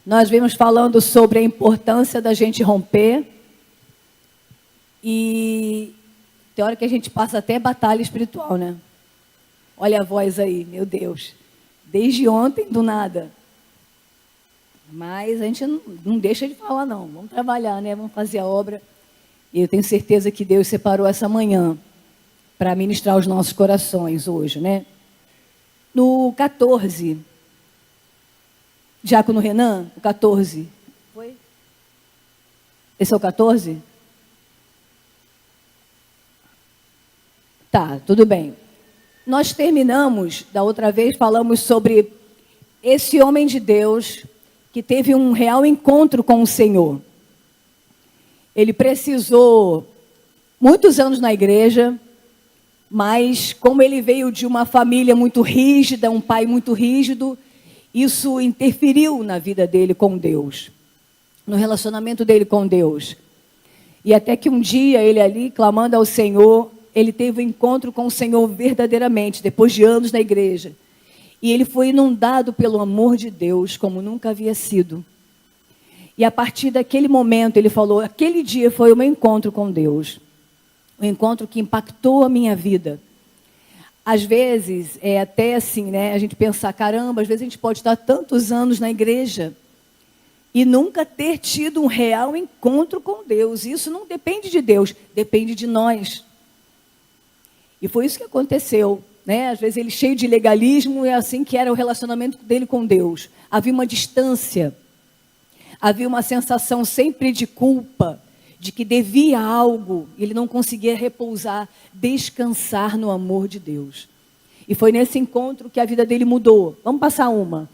Nós vimos falando sobre a importância da gente romper e tem hora que a gente passa até batalha espiritual, né? Olha a voz aí, meu Deus. Desde ontem, do nada. Mas a gente não deixa de falar, não. Vamos trabalhar, né? Vamos fazer a obra. E eu tenho certeza que Deus separou essa manhã para ministrar os nossos corações hoje, né? No 14, Diácono Renan, o 14. Foi? Esse é o 14? Tá, tudo bem. Nós terminamos, da outra vez, falamos sobre esse homem de Deus que teve um real encontro com o Senhor. Ele precisou muitos anos na igreja, mas como ele veio de uma família muito rígida, um pai muito rígido, isso interferiu na vida dele com Deus, no relacionamento dele com Deus. E até que um dia ele ali, clamando ao Senhor, ele teve um encontro com o Senhor verdadeiramente, depois de anos na igreja. E ele foi inundado pelo amor de Deus como nunca havia sido. E a partir daquele momento ele falou, aquele dia foi o meu encontro com Deus. Um encontro que impactou a minha vida. Às vezes, é até assim, né? A gente pensa, caramba, às vezes a gente pode estar tantos anos na igreja e nunca ter tido um real encontro com Deus. Isso não depende de Deus, depende de nós. E foi isso que aconteceu, né? Às vezes ele cheio de legalismo, é assim que era o relacionamento dele com Deus. Havia uma distância, havia uma sensação sempre de culpa, de que devia algo, ele não conseguia repousar, descansar no amor de Deus. E foi nesse encontro que a vida dele mudou. Vamos passar uma.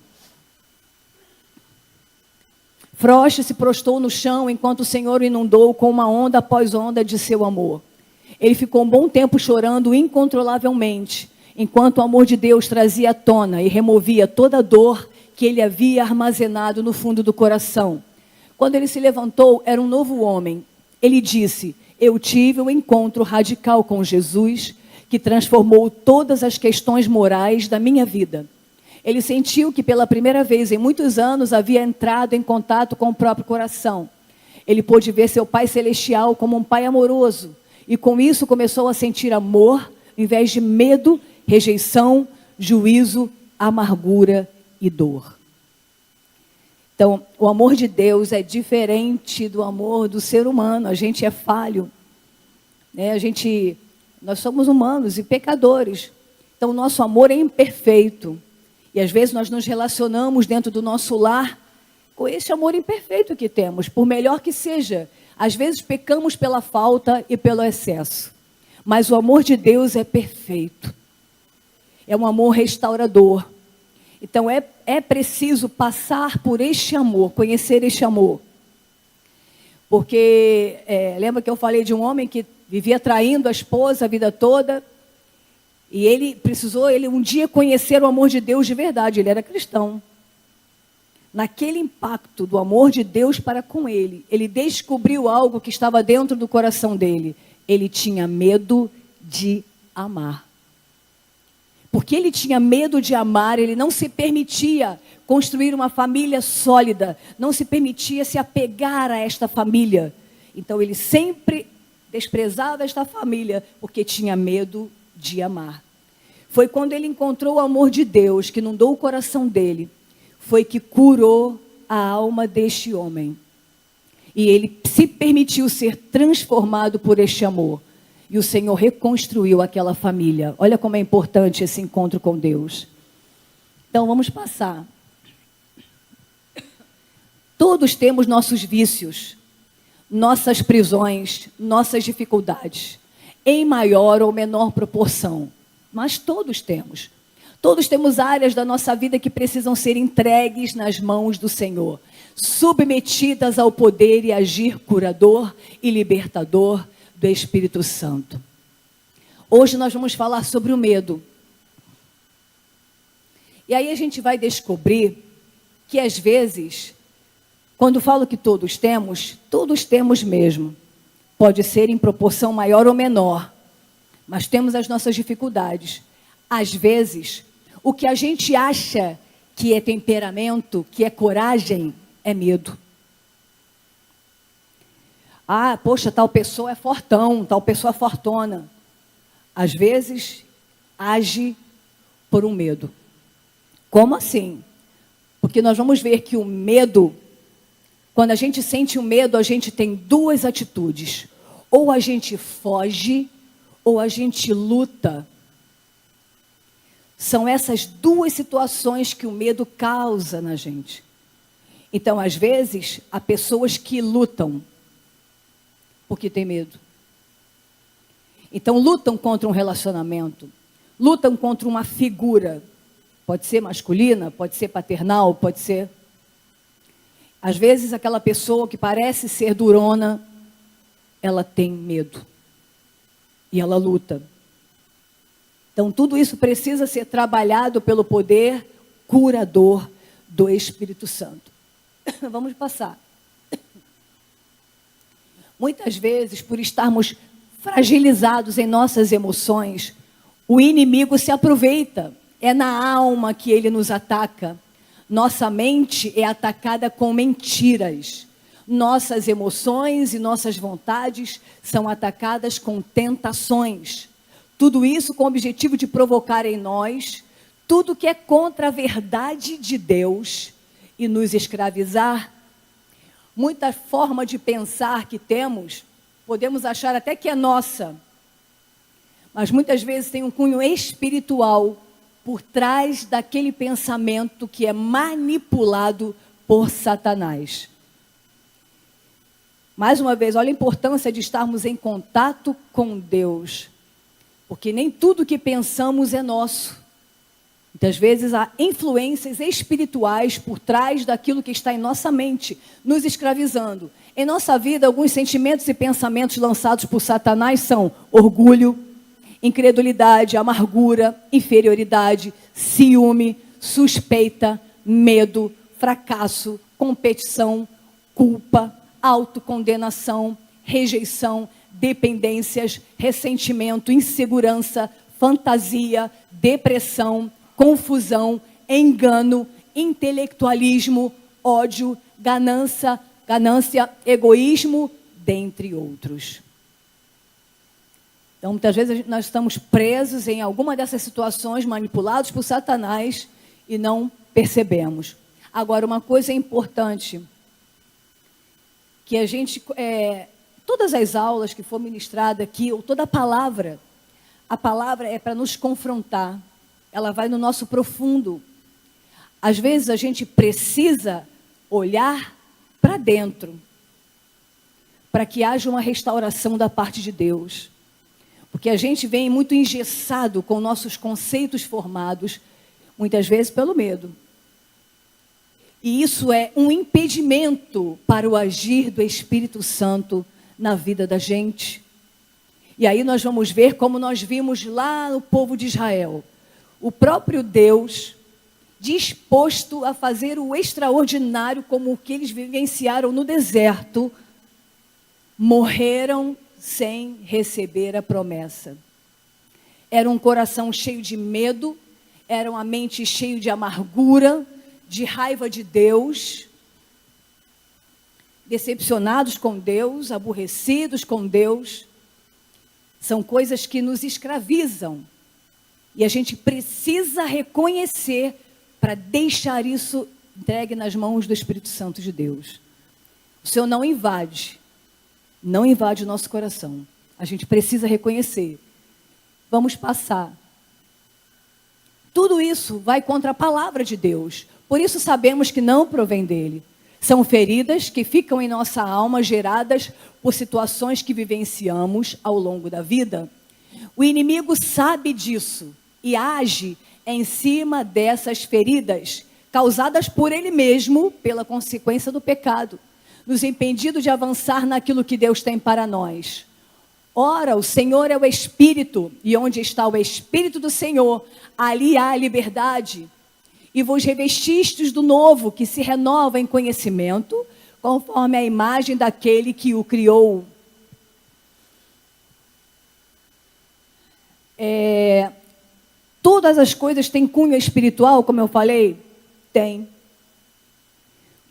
Froche se prostou no chão enquanto o Senhor o inundou com uma onda após onda de seu amor. Ele ficou um bom tempo chorando incontrolavelmente, enquanto o amor de Deus trazia à tona e removia toda a dor que ele havia armazenado no fundo do coração. Quando ele se levantou, era um novo homem. Ele disse, eu tive um encontro radical com Jesus, que transformou todas as questões morais da minha vida. Ele sentiu que pela primeira vez em muitos anos havia entrado em contato com o próprio coração. Ele pôde ver seu Pai Celestial como um Pai amoroso, e com isso começou a sentir amor, em vez de medo, rejeição, juízo, amargura e dor. Então, o amor de Deus é diferente do amor do ser humano. A gente é falho, né? Nós somos humanos e pecadores. Então, o nosso amor é imperfeito. E às vezes nós nos relacionamos dentro do nosso lar com esse amor imperfeito que temos, por melhor que seja. Às vezes pecamos pela falta e pelo excesso. Mas o amor de Deus é perfeito. É um amor restaurador. Então é preciso passar por este amor, conhecer este amor. Porque lembra que eu falei de um homem que vivia traindo a esposa a vida toda? E ele um dia conhecer o amor de Deus de verdade, ele era cristão. Naquele impacto do amor de Deus para com ele, ele descobriu algo que estava dentro do coração dele. Ele tinha medo de amar. Porque ele tinha medo de amar, ele não se permitia construir uma família sólida, não se permitia se apegar a esta família. Então ele sempre desprezava esta família, porque tinha medo de amar. Foi quando ele encontrou o amor de Deus, que inundou o coração dele, foi que curou a alma deste homem. E ele se permitiu ser transformado por este amor. E o Senhor reconstruiu aquela família. Olha como é importante esse encontro com Deus. Então, vamos passar. Todos temos nossos vícios, nossas prisões, nossas dificuldades, em maior ou menor proporção. Mas todos temos. Todos temos áreas da nossa vida que precisam ser entregues nas mãos do Senhor, submetidas ao poder e agir curador e libertador do Espírito Santo. Hoje nós vamos falar sobre o medo. E aí a gente vai descobrir que às vezes, quando falo que todos temos mesmo. Pode ser em proporção maior ou menor, mas temos as nossas dificuldades. Às vezes, o que a gente acha que é temperamento, que é coragem, é medo. Ah, poxa, tal pessoa é fortão, tal pessoa é fortona. Às vezes, age por um medo. Como assim? Porque nós vamos ver que o medo, quando a gente sente o medo, a gente tem duas atitudes. Ou a gente foge, ou a gente luta. São essas duas situações que o medo causa na gente. Então, às vezes, há pessoas que lutam porque têm medo. Então, lutam contra um relacionamento, lutam contra uma figura. Pode ser masculina, pode ser paternal, pode ser... Às vezes, aquela pessoa que parece ser durona, ela tem medo. E ela luta. Então, tudo isso precisa ser trabalhado pelo poder curador do Espírito Santo. Vamos passar. Muitas vezes, por estarmos fragilizados em nossas emoções, o inimigo se aproveita. É na alma que ele nos ataca. Nossa mente é atacada com mentiras. Nossas emoções e nossas vontades são atacadas com tentações. Tudo isso com o objetivo de provocar em nós tudo que é contra a verdade de Deus e nos escravizar. Muita forma de pensar que temos, podemos achar até que é nossa, mas muitas vezes tem um cunho espiritual por trás daquele pensamento que é manipulado por Satanás. Mais uma vez, olha a importância de estarmos em contato com Deus, porque nem tudo que pensamos é nosso. Muitas vezes há influências espirituais por trás daquilo que está em nossa mente, nos escravizando. Em nossa vida, alguns sentimentos e pensamentos lançados por Satanás são orgulho, incredulidade, amargura, inferioridade, ciúme, suspeita, medo, fracasso, competição, culpa, autocondenação, rejeição, dependências, ressentimento, insegurança, fantasia, depressão, confusão, engano, intelectualismo, ódio, ganância, egoísmo, dentre outros. Então, muitas vezes nós estamos presos em alguma dessas situações, manipulados por Satanás e não percebemos. Agora, uma coisa importante, que a gente, todas as aulas que for ministrada aqui, ou toda a palavra é para nos confrontar. Ela vai no nosso profundo. Às vezes a gente precisa olhar para dentro, para que haja uma restauração da parte de Deus. Porque a gente vem muito engessado com nossos conceitos formados, muitas vezes pelo medo. E isso é um impedimento para o agir do Espírito Santo na vida da gente. E aí nós vamos ver como nós vimos lá no povo de Israel. O próprio Deus disposto a fazer o extraordinário como o que eles vivenciaram no deserto, morreram sem receber a promessa. Era um coração cheio de medo, era uma mente cheia de amargura, de raiva de Deus, decepcionados com Deus, aborrecidos com Deus. São coisas que nos escravizam. E a gente precisa reconhecer para deixar isso entregue nas mãos do Espírito Santo de Deus. O Senhor não invade o nosso coração. A gente precisa reconhecer. Vamos passar. Tudo isso vai contra a palavra de Deus. Por isso sabemos que não provém dele. São feridas que ficam em nossa alma, geradas por situações que vivenciamos ao longo da vida. O inimigo sabe disso e age em cima dessas feridas, causadas por ele mesmo, pela consequência do pecado, nos impedindo de avançar naquilo que Deus tem para nós. Ora, o Senhor é o Espírito, e onde está o Espírito do Senhor, ali há liberdade. E vos revestistes do novo, que se renova em conhecimento, conforme a imagem daquele que o criou. Todas as coisas têm cunho espiritual, como eu falei? Tem.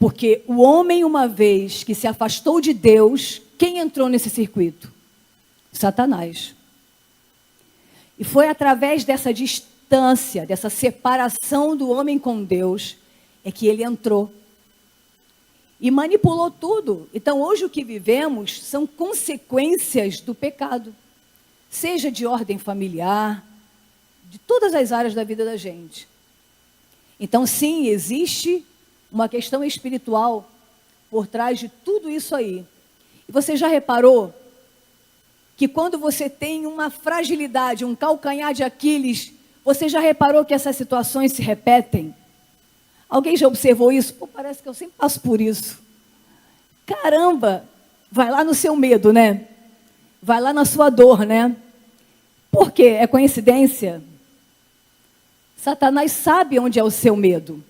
Porque o homem, uma vez que se afastou de Deus, quem entrou nesse circuito? Satanás. E foi através dessa distância, dessa separação do homem com Deus, é que ele entrou. E manipulou tudo. Então, hoje o que vivemos são consequências do pecado. Seja de ordem familiar, de todas as áreas da vida da gente. Então, sim, existe uma questão espiritual por trás de tudo isso aí. E você já reparou que quando você tem uma fragilidade, um calcanhar de Aquiles, você já reparou que essas situações se repetem? Alguém já observou isso? Pô, parece que eu sempre passo por isso. Caramba, vai lá no seu medo, né? Vai lá na sua dor, né? Por quê? É coincidência? Satanás sabe onde é o seu medo.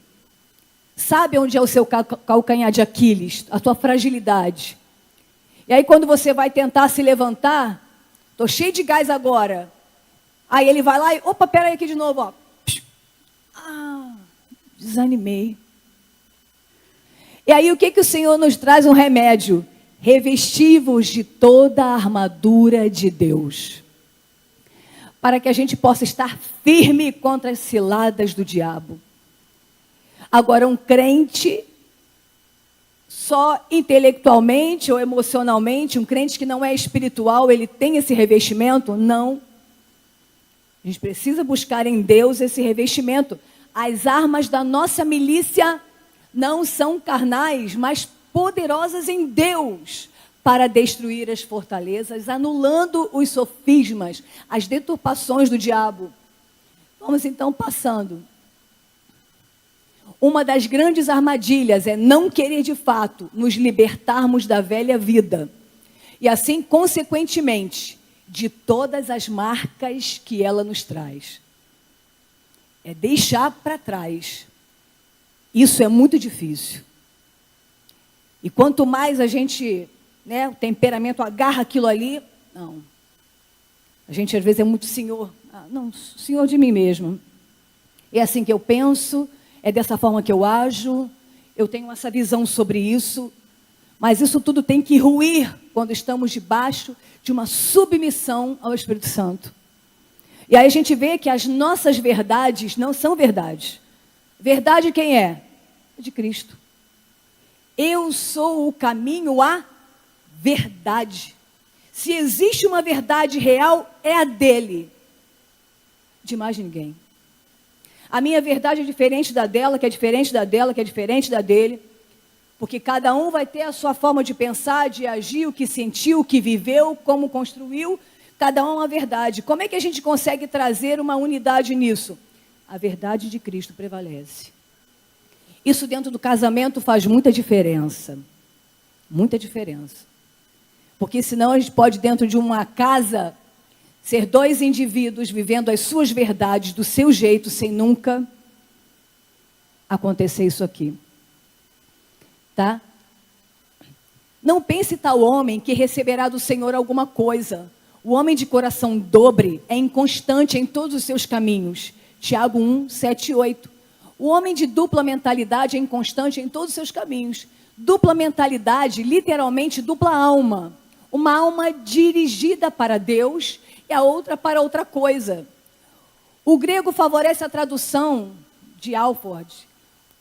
Sabe onde é o seu calcanhar de Aquiles, a tua fragilidade. E aí quando você vai tentar se levantar, estou cheio de gás agora. Aí ele vai lá e, opa, peraí aqui de novo, ó. Desanimei. E aí o que o Senhor nos traz? Um remédio. Revesti-vos de toda a armadura de Deus. Para que a gente possa estar firme contra as ciladas do diabo. Agora, um crente, só intelectualmente ou emocionalmente, um crente que não é espiritual, ele tem esse revestimento? Não. A gente precisa buscar em Deus esse revestimento. As armas da nossa milícia não são carnais, mas poderosas em Deus para destruir as fortalezas, anulando os sofismas, as deturpações do diabo. Vamos então passando. Uma das grandes armadilhas é não querer de fato nos libertarmos da velha vida. E assim, consequentemente, de todas as marcas que ela nos traz. É deixar para trás. Isso é muito difícil. E quanto mais a gente, né, o temperamento agarra aquilo ali, não. A gente às vezes é muito senhor. Não, senhor de mim mesmo. É assim que eu penso, é dessa forma que eu ajo, eu tenho essa visão sobre isso. Mas isso tudo tem que ruir quando estamos debaixo de uma submissão ao Espírito Santo. E aí a gente vê que as nossas verdades não são verdades. Verdade quem é? É de Cristo. Eu sou o caminho à verdade. Se existe uma verdade real, é a dele. De mais ninguém. A minha verdade é diferente da dela, que é diferente da dela, que é diferente da dele. Porque cada um vai ter a sua forma de pensar, de agir, o que sentiu, o que viveu, como construiu. Cada um é uma verdade. Como é que a gente consegue trazer uma unidade nisso? A verdade de Cristo prevalece. Isso dentro do casamento faz muita diferença. Muita diferença. Porque senão a gente pode, dentro de uma casa, ser dois indivíduos vivendo as suas verdades do seu jeito, sem nunca acontecer isso aqui. Tá? Não pense tal homem que receberá do Senhor alguma coisa. O homem de coração dobre é inconstante em todos os seus caminhos. Tiago 1, 7 e 8. O homem de dupla mentalidade é inconstante em todos os seus caminhos. Dupla mentalidade, literalmente dupla alma. Uma alma dirigida para Deus e a outra para outra coisa. O grego favorece a tradução de Alford.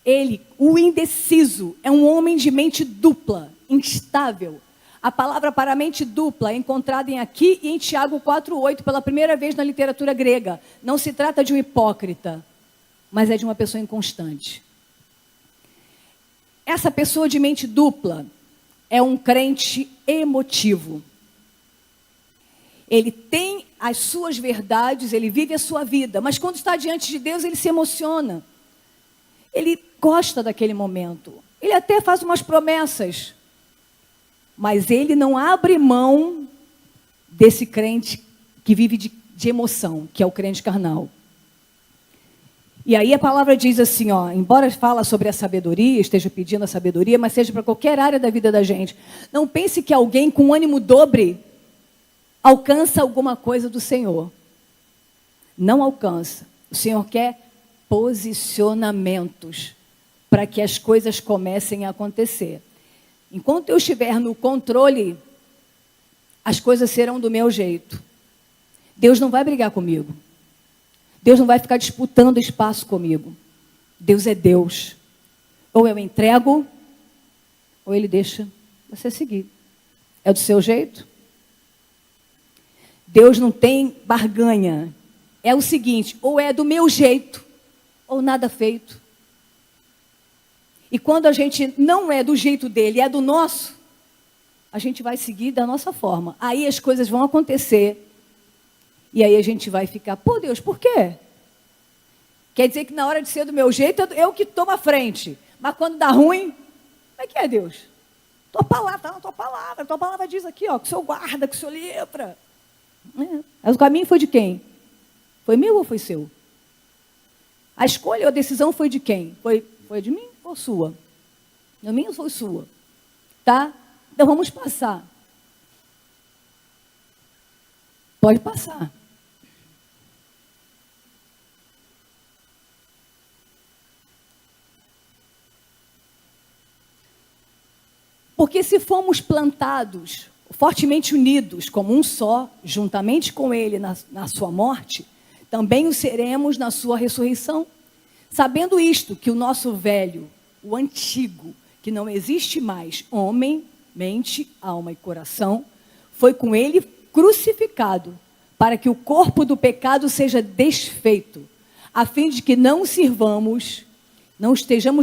Ele, o indeciso, é um homem de mente dupla, instável. A palavra para mente dupla é encontrada em aqui e em Tiago 4,8 pela primeira vez na literatura grega. Não se trata de um hipócrita, mas é de uma pessoa inconstante. Essa pessoa de mente dupla é um crente emotivo. Ele tem as suas verdades, ele vive a sua vida, mas quando está diante de Deus, ele se emociona. Ele gosta daquele momento. Ele até faz umas promessas. Mas ele não abre mão desse crente que vive de emoção, que é o crente carnal. E aí a palavra diz assim, ó, embora fala sobre a sabedoria, esteja pedindo a sabedoria, mas seja para qualquer área da vida da gente. Não pense que alguém com ânimo dobre alcança alguma coisa do Senhor. Não alcança. O Senhor quer posicionamentos. para que as coisas comecem a acontecer. Enquanto eu estiver no controle, as coisas serão do meu jeito. Deus não vai brigar comigo. Deus não vai ficar disputando espaço comigo. Deus é Deus. Ou eu entrego, ou Ele deixa você seguir. É do seu jeito? Deus não tem barganha. É o seguinte, ou é do meu jeito, ou nada feito. E quando a gente não é do jeito dele, é do nosso, a gente vai seguir da nossa forma. Aí as coisas vão acontecer. E aí a gente vai ficar, pô Deus, por quê? Quer dizer que na hora de ser do meu jeito, eu que tomo a frente. Mas quando dá ruim, como é que é, Deus? Tua palavra, tá na tua palavra diz aqui, ó, que o Senhor guarda, que o Senhor livra. Mas o caminho foi de quem? Foi meu ou foi seu? A escolha ou a decisão foi de quem? Foi de mim ou sua? De mim ou foi sua? Tá? Então vamos passar. Pode passar. Porque se formos plantados, fortemente unidos como um só, juntamente com Ele na sua morte, também o seremos na sua ressurreição. Sabendo isto, que o nosso velho, o antigo, que não existe mais, homem, mente, alma e coração, foi com Ele crucificado, para que o corpo do pecado seja desfeito, a fim de que não estejamos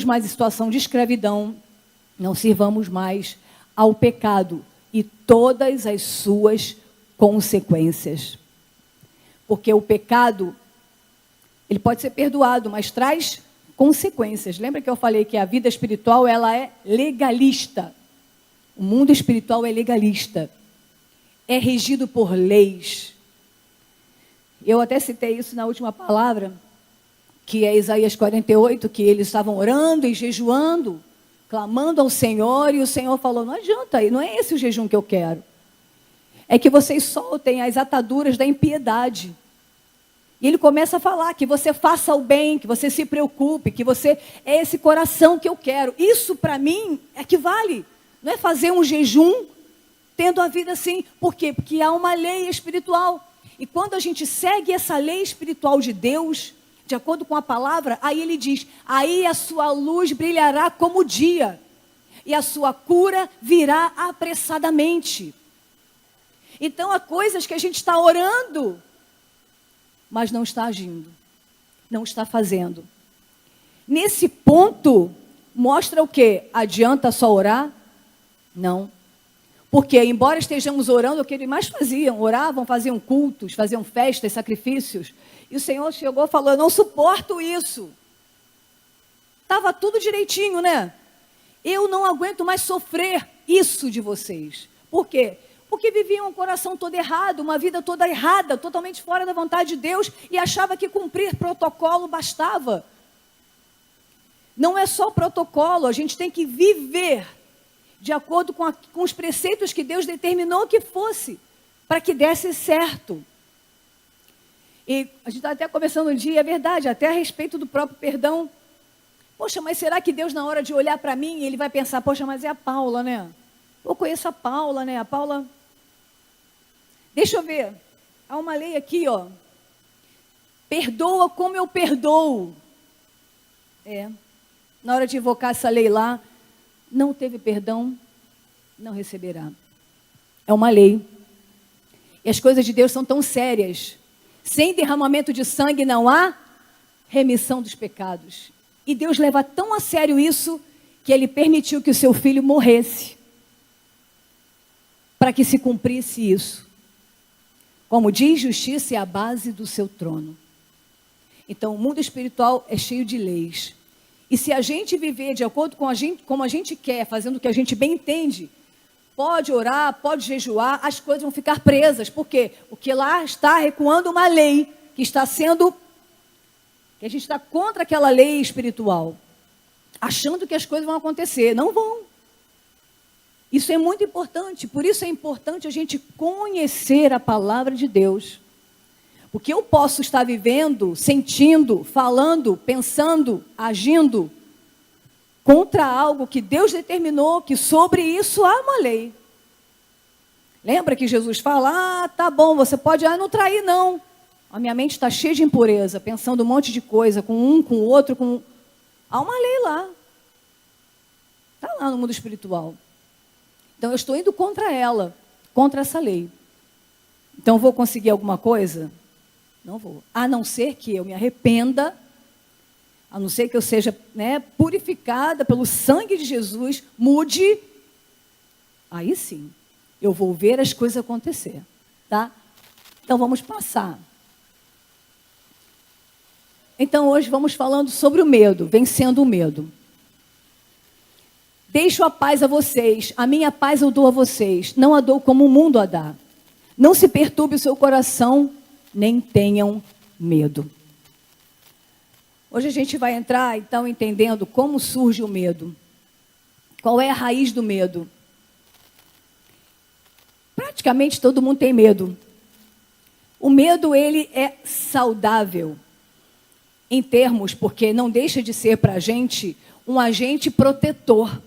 mais em situação de escravidão, não sirvamos mais ao pecado e todas as suas consequências. Porque o pecado, ele pode ser perdoado, mas traz consequências. Lembra que eu falei que a vida espiritual, ela é legalista. O mundo espiritual é legalista. É regido por leis. Eu até citei isso na última palavra, que é Isaías 48, que eles estavam orando e jejuando, clamando ao Senhor, e o Senhor falou, não adianta, não é esse o jejum que eu quero. É que vocês soltem as ataduras da impiedade. E ele começa a falar que você faça o bem, que você se preocupe, que você é esse coração que eu quero. Isso para mim é que vale. Não é fazer um jejum tendo a vida assim. Por quê? Porque há uma lei espiritual. E quando a gente segue essa lei espiritual de Deus, de acordo com a palavra, aí ele diz, aí a sua luz brilhará como o dia, e a sua cura virá apressadamente. Então há coisas que a gente está orando, mas não está agindo, não está fazendo. Nesse ponto, mostra o quê? Adianta só orar? Não. Porque, embora estejamos orando, o que eles mais faziam? Oravam, faziam cultos, faziam festas, sacrifícios. E o Senhor chegou e falou, eu não suporto isso. Estava tudo direitinho, né? Eu não aguento mais sofrer isso de vocês. Por quê? Porque viviam um coração todo errado, uma vida toda errada, totalmente fora da vontade de Deus, e achava que cumprir protocolo bastava. Não é só protocolo, a gente tem que viver de acordo com os preceitos que Deus determinou que fosse, para que desse certo. E a gente está até conversando um dia, é verdade, até a respeito do próprio perdão. Poxa, mas será que Deus, na hora de olhar para mim, Ele vai pensar, poxa, mas é a Paula, né? Eu conheço a Paula, né? A Paula... Deixa eu ver. Há uma lei aqui, ó. Perdoa como eu perdoo. Na hora de invocar essa lei lá, não teve perdão, não receberá. É uma lei. E as coisas de Deus são tão sérias. Sem derramamento de sangue não há remissão dos pecados. E Deus leva tão a sério isso, que Ele permitiu que o seu filho morresse, para que se cumprisse isso. Como diz, justiça é a base do seu trono. Então, o mundo espiritual é cheio de leis. E se a gente viver de acordo com como a gente quer, fazendo o que a gente bem entende, pode orar, pode jejuar, as coisas vão ficar presas. Por quê? Porque lá está recuando uma lei que está sendo... que a gente está contra aquela lei espiritual, achando que as coisas vão acontecer. Não vão. Isso é muito importante. Por isso é importante a gente conhecer a palavra de Deus. Porque eu posso estar vivendo, sentindo, falando, pensando, agindo contra algo que Deus determinou, que sobre isso há uma lei. Lembra que Jesus fala, tá bom, você pode, não trair não. A minha mente está cheia de impureza, pensando um monte de coisa, com um, com o outro, com... Há uma lei lá. Está lá no mundo espiritual. Então eu estou indo contra ela, contra essa lei. Então vou conseguir alguma coisa? Não vou. A não ser que eu me arrependa, a não ser que eu seja, purificada pelo sangue de Jesus, mude, aí sim, eu vou ver as coisas acontecer, tá? Então vamos passar. Então hoje vamos falando sobre o medo, vencendo o medo. Deixo a paz a vocês, a minha paz eu dou a vocês, não a dou como o mundo a dá. Não se perturbe o seu coração, nem tenham medo. Hoje a gente vai entrar, então, entendendo como surge o medo. Qual é a raiz do medo? Praticamente todo mundo tem medo. O medo, ele é saudável, em termos, porque não deixa de ser para a gente um agente protetor.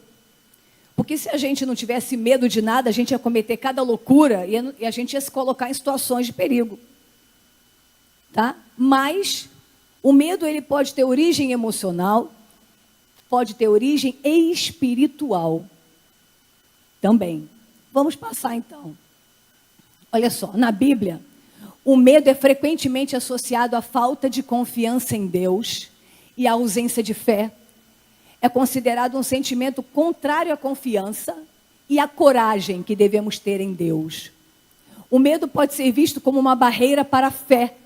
Porque se a gente não tivesse medo de nada, a gente ia cometer cada loucura e a gente ia se colocar em situações de perigo. Tá? Mas o medo, ele pode ter origem emocional, pode ter origem espiritual também. Vamos passar então. Olha só, na Bíblia, o medo é frequentemente associado à falta de confiança em Deus e à ausência de fé. É considerado um sentimento contrário à confiança e à coragem que devemos ter em Deus. O medo pode ser visto como uma barreira para a fé,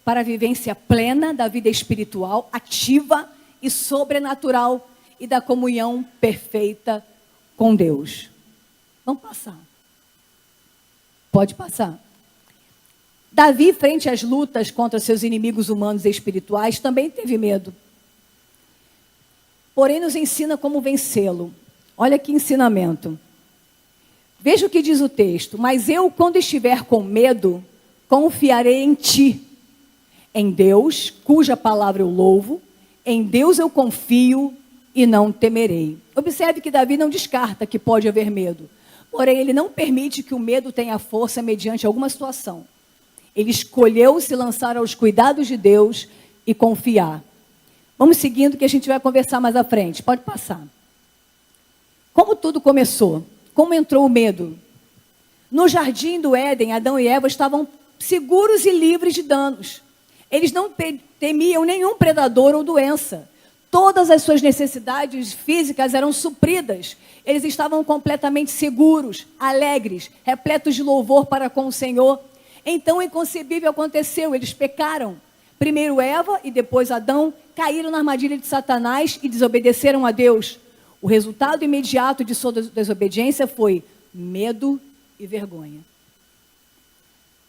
para a vivência plena da vida espiritual, ativa e sobrenatural e da comunhão perfeita com Deus. Vamos passar. Pode passar. Davi, frente às lutas contra seus inimigos humanos e espirituais, também teve medo. Porém, nos ensina como vencê-lo. Olha que ensinamento. Veja o que diz o texto. Mas eu, quando estiver com medo, confiarei em ti. Em Deus, cuja palavra eu louvo, em Deus eu confio e não temerei. Observe que Davi não descarta que pode haver medo. Porém, ele não permite que o medo tenha força mediante alguma situação. Ele escolheu se lançar aos cuidados de Deus e confiar. Vamos seguindo que a gente vai conversar mais à frente. Pode passar. Como tudo começou? Como entrou o medo? No jardim do Éden, Adão e Eva estavam seguros e livres de danos. Eles não temiam nenhum predador ou doença. Todas as suas necessidades físicas eram supridas. Eles estavam completamente seguros, alegres, repletos de louvor para com o Senhor. Então o inconcebível aconteceu, eles pecaram. Primeiro Eva e depois Adão caíram na armadilha de Satanás e desobedeceram a Deus. O resultado imediato de sua desobediência foi medo e vergonha.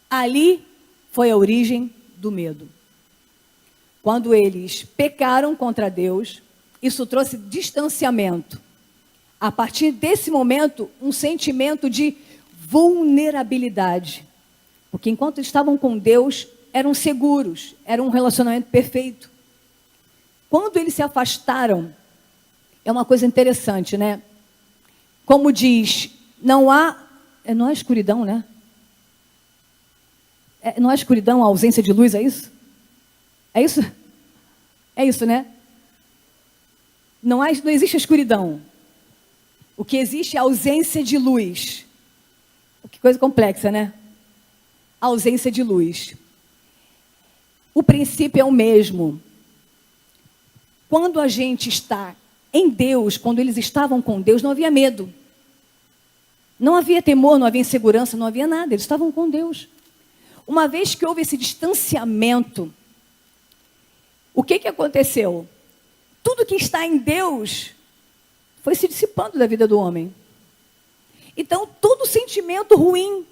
Ali foi a origem do medo. Quando eles pecaram contra Deus, isso trouxe distanciamento. A partir desse momento, um sentimento de vulnerabilidade. Porque enquanto estavam com Deus, eram seguros, era um relacionamento perfeito. Quando eles se afastaram, é uma coisa interessante, né? Como diz, não há escuridão, né? Não há escuridão, a ausência de luz, é isso? É isso? É isso, né? Não existe escuridão. O que existe é a ausência de luz. Que coisa complexa, né? A ausência de luz. O princípio é o mesmo. Quando a gente está em Deus, quando eles estavam com Deus, não havia medo. Não havia temor, não havia insegurança, não havia nada. Eles estavam com Deus. Uma vez que houve esse distanciamento, o que aconteceu? Tudo que está em Deus foi se dissipando da vida do homem. Então, todo sentimento ruim,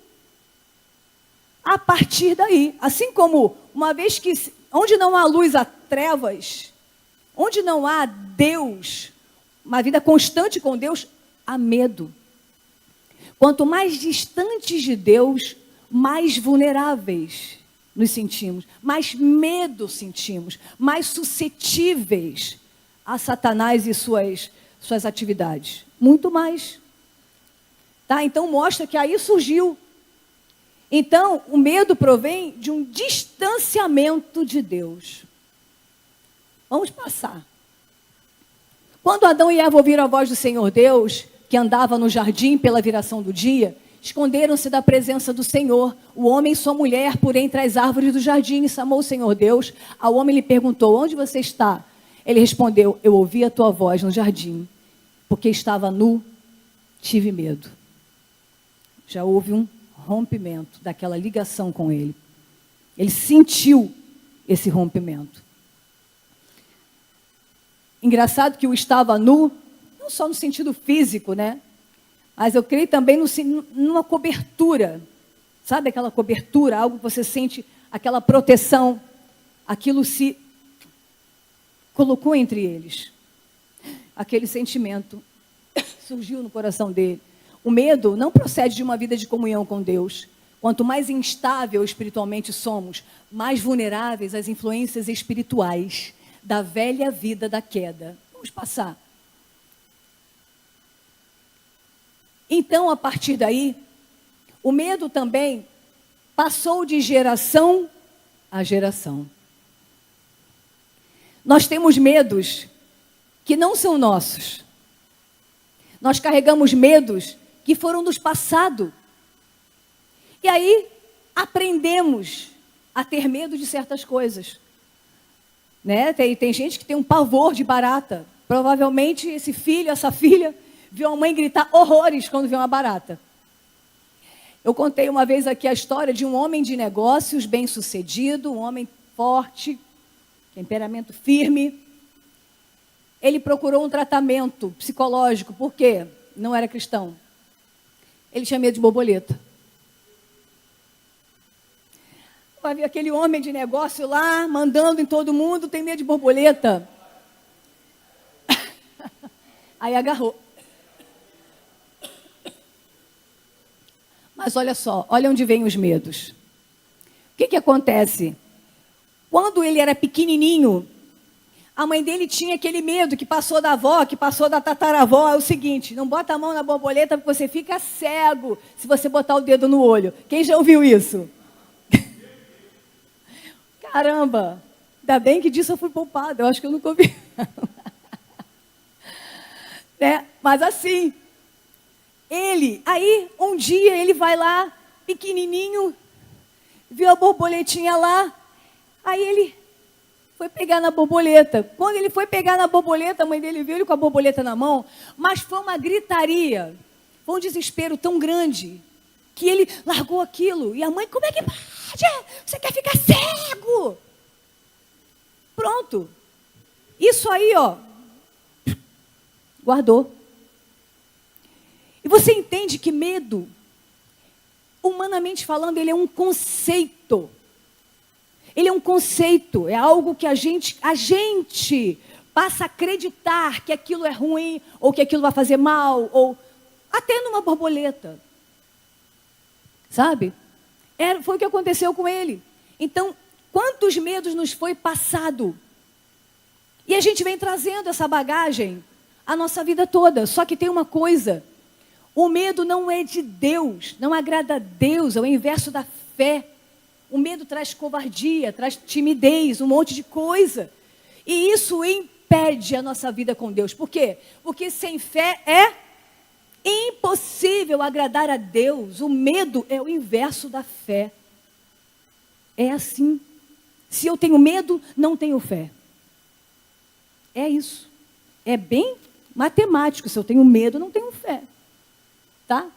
a partir daí, assim como uma vez que, onde não há luz, há trevas, onde não há Deus, uma vida constante com Deus, há medo. Quanto mais distantes de Deus, mais vulneráveis nos sentimos, mais medo sentimos, mais suscetíveis a Satanás e suas atividades. Muito mais. Tá? Então, mostra que aí surgiu. Então, o medo provém de um distanciamento de Deus. Vamos passar. Quando Adão e Eva ouviram a voz do Senhor Deus, que andava no jardim pela viração do dia, esconderam-se da presença do Senhor, o homem e sua mulher, por entre as árvores do jardim, e chamou o Senhor Deus. Ao homem lhe perguntou: onde você está? Ele respondeu: eu ouvi a tua voz no jardim, porque estava nu, tive medo. Já houve um rompimento daquela ligação com ele. Ele sentiu esse rompimento. Engraçado que o estava nu, não só no sentido físico, né? Mas eu creio também numa cobertura. Sabe aquela cobertura, algo que você sente, aquela proteção. Aquilo se colocou entre eles. Aquele sentimento surgiu no coração dele. O medo não procede de uma vida de comunhão com Deus. Quanto mais instável espiritualmente somos, mais vulneráveis às influências espirituais da velha vida da queda. Vamos passar. Então, a partir daí, o medo também passou de geração a geração. Nós temos medos que não são nossos. Nós carregamos medos que foram nos passados. E aí, aprendemos a ter medo de certas coisas. Né? Tem gente que tem um pavor de barata. Provavelmente esse filho, essa filha, viu a mãe gritar horrores quando viu uma barata. Eu contei uma vez aqui a história de um homem de negócios bem-sucedido, um homem forte, temperamento firme. Ele procurou um tratamento psicológico, por quê? Não era cristão. Ele tinha medo de borboleta. Vai ver aquele homem de negócio lá, mandando em todo mundo, tem medo de borboleta. Aí agarrou. Mas olha só, olha onde vêm os medos. O que acontece? Quando ele era pequenininho, a mãe dele tinha aquele medo que passou da avó, que passou da tataravó. É o seguinte: não bota a mão na borboleta porque você fica cego se você botar o dedo no olho. Quem já ouviu isso? Caramba, ainda bem que disso eu fui poupada. Eu acho que eu nunca ouvi. Né? Mas assim, aí um dia ele vai lá, pequenininho, viu a borboletinha lá, aí ele foi pegar na borboleta. Quando ele foi pegar na borboleta, a mãe dele viu ele com a borboleta na mão, mas foi uma gritaria, foi um desespero tão grande, que ele largou aquilo. E a mãe: como é que pode? Você quer ficar cego? Pronto. Isso aí, ó, guardou. E você entende que medo, humanamente falando, ele é um conceito. Ele é um conceito, é algo que a gente passa a acreditar que aquilo é ruim, ou que aquilo vai fazer mal, ou até numa borboleta. Sabe? Foi o que aconteceu com ele. Então, quantos medos nos foi passado? E a gente vem trazendo essa bagagem a nossa vida toda. Só que tem uma coisa: o medo não é de Deus, não agrada a Deus, é o inverso da fé. O medo traz covardia, traz timidez, um monte de coisa. E isso impede a nossa vida com Deus. Por quê? Porque sem fé é impossível agradar a Deus. O medo é o inverso da fé. É assim. Se eu tenho medo, não tenho fé. É isso. É bem matemático. Se eu tenho medo, não tenho fé. Tá?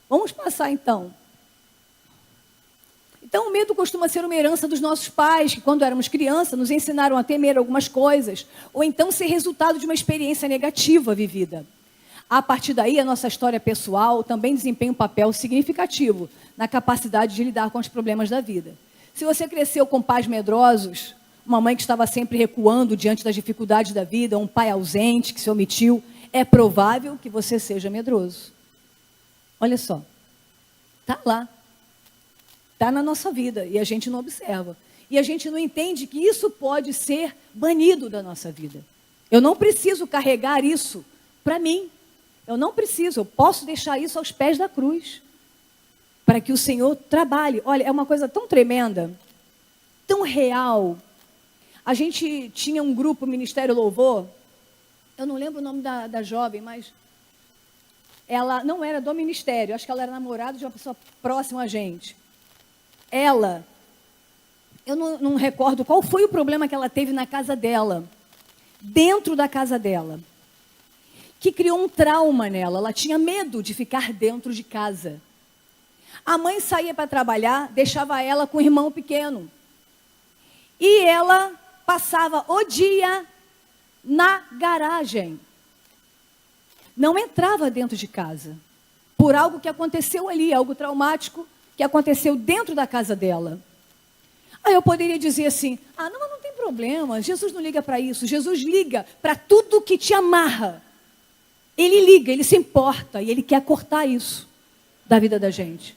Vamos passar então. Então, o medo costuma ser uma herança dos nossos pais, que quando éramos crianças nos ensinaram a temer algumas coisas, ou então ser resultado de uma experiência negativa vivida. A partir daí, a nossa história pessoal também desempenha um papel significativo na capacidade de lidar com os problemas da vida. Se você cresceu com pais medrosos, uma mãe que estava sempre recuando diante das dificuldades da vida, um pai ausente que se omitiu, é provável que você seja medroso. Olha só, está lá. Está na nossa vida e a gente não observa. E a gente não entende que isso pode ser banido da nossa vida. Eu não preciso carregar isso para mim. Eu não preciso, eu posso deixar isso aos pés da cruz, para que o Senhor trabalhe. Olha, é uma coisa tão tremenda, tão real. A gente tinha um grupo, Ministério Louvor, eu não lembro o nome da jovem, mas ela não era do ministério, acho que ela era namorada de uma pessoa próxima a gente. Ela, eu não recordo qual foi o problema que ela teve na casa dela, dentro da casa dela, que criou um trauma nela. Ela tinha medo de ficar dentro de casa. A mãe saía para trabalhar, deixava ela com o irmão pequeno. E ela passava o dia na garagem. Não entrava dentro de casa, por algo que aconteceu ali, algo traumático que aconteceu dentro da casa dela. Aí eu poderia dizer assim, não, mas não tem problema, Jesus não liga para isso, Jesus liga para tudo que te amarra. Ele liga, ele se importa e ele quer cortar isso da vida da gente.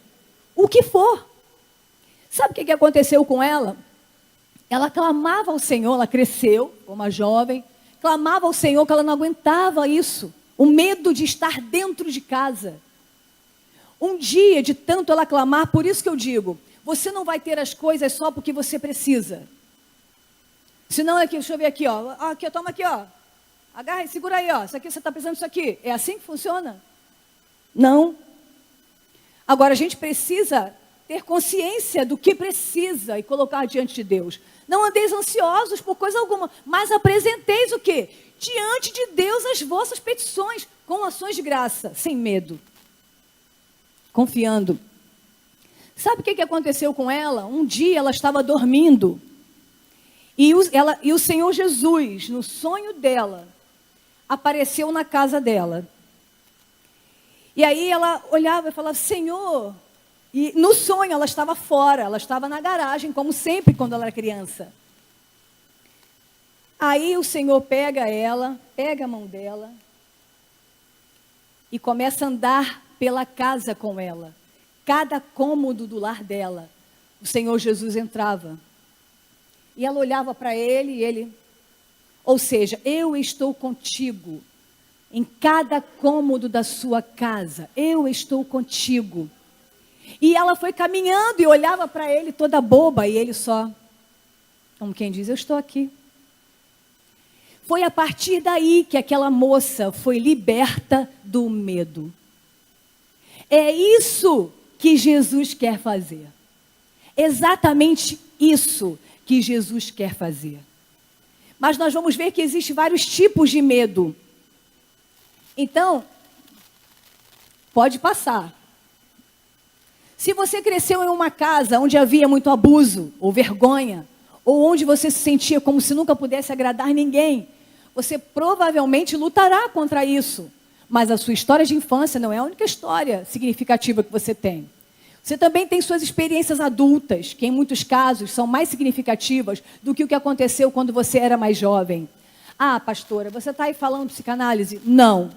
O que for. Sabe o que aconteceu com ela? Ela clamava ao Senhor, ela cresceu, uma jovem, clamava ao Senhor que ela não aguentava isso. O medo de estar dentro de casa. Um dia, de tanto ela clamar, por isso que eu digo, você não vai ter as coisas só porque você precisa. Senão, aqui, deixa eu ver aqui, ó. Aqui, toma aqui, ó. Agarra e segura aí, ó. Isso aqui, você está precisando disso aqui. É assim que funciona? Não. Agora, a gente precisa ter consciência do que precisa e colocar diante de Deus. Não andeis ansiosos por coisa alguma, mas apresenteis o quê? Diante de Deus as vossas petições, com ações de graça, sem medo. Confiando. Sabe o que aconteceu com ela? Um dia ela estava dormindo. E o Senhor Jesus, no sonho dela, apareceu na casa dela. E aí ela olhava e falava, Senhor... E no sonho ela estava fora, ela estava na garagem, como sempre quando ela era criança. Aí o Senhor pega ela, pega a mão dela e começa a andar pela casa com ela. Cada cômodo do lar dela, o Senhor Jesus entrava. E ela olhava para ele e ele... Ou seja, eu estou contigo em cada cômodo da sua casa. Eu estou contigo. E ela foi caminhando e olhava para ele toda boba. E ele só, como quem diz, eu estou aqui. Foi a partir daí que aquela moça foi liberta do medo. É isso que Jesus quer fazer. Exatamente isso que Jesus quer fazer. Mas nós vamos ver que existem vários tipos de medo. Então, pode passar. Se você cresceu em uma casa onde havia muito abuso, ou vergonha, ou onde você se sentia como se nunca pudesse agradar ninguém, você provavelmente lutará contra isso. Mas a sua história de infância não é a única história significativa que você tem. Você também tem suas experiências adultas, que em muitos casos são mais significativas do que o que aconteceu quando você era mais jovem. Pastora, você está aí falando psicanálise? Não.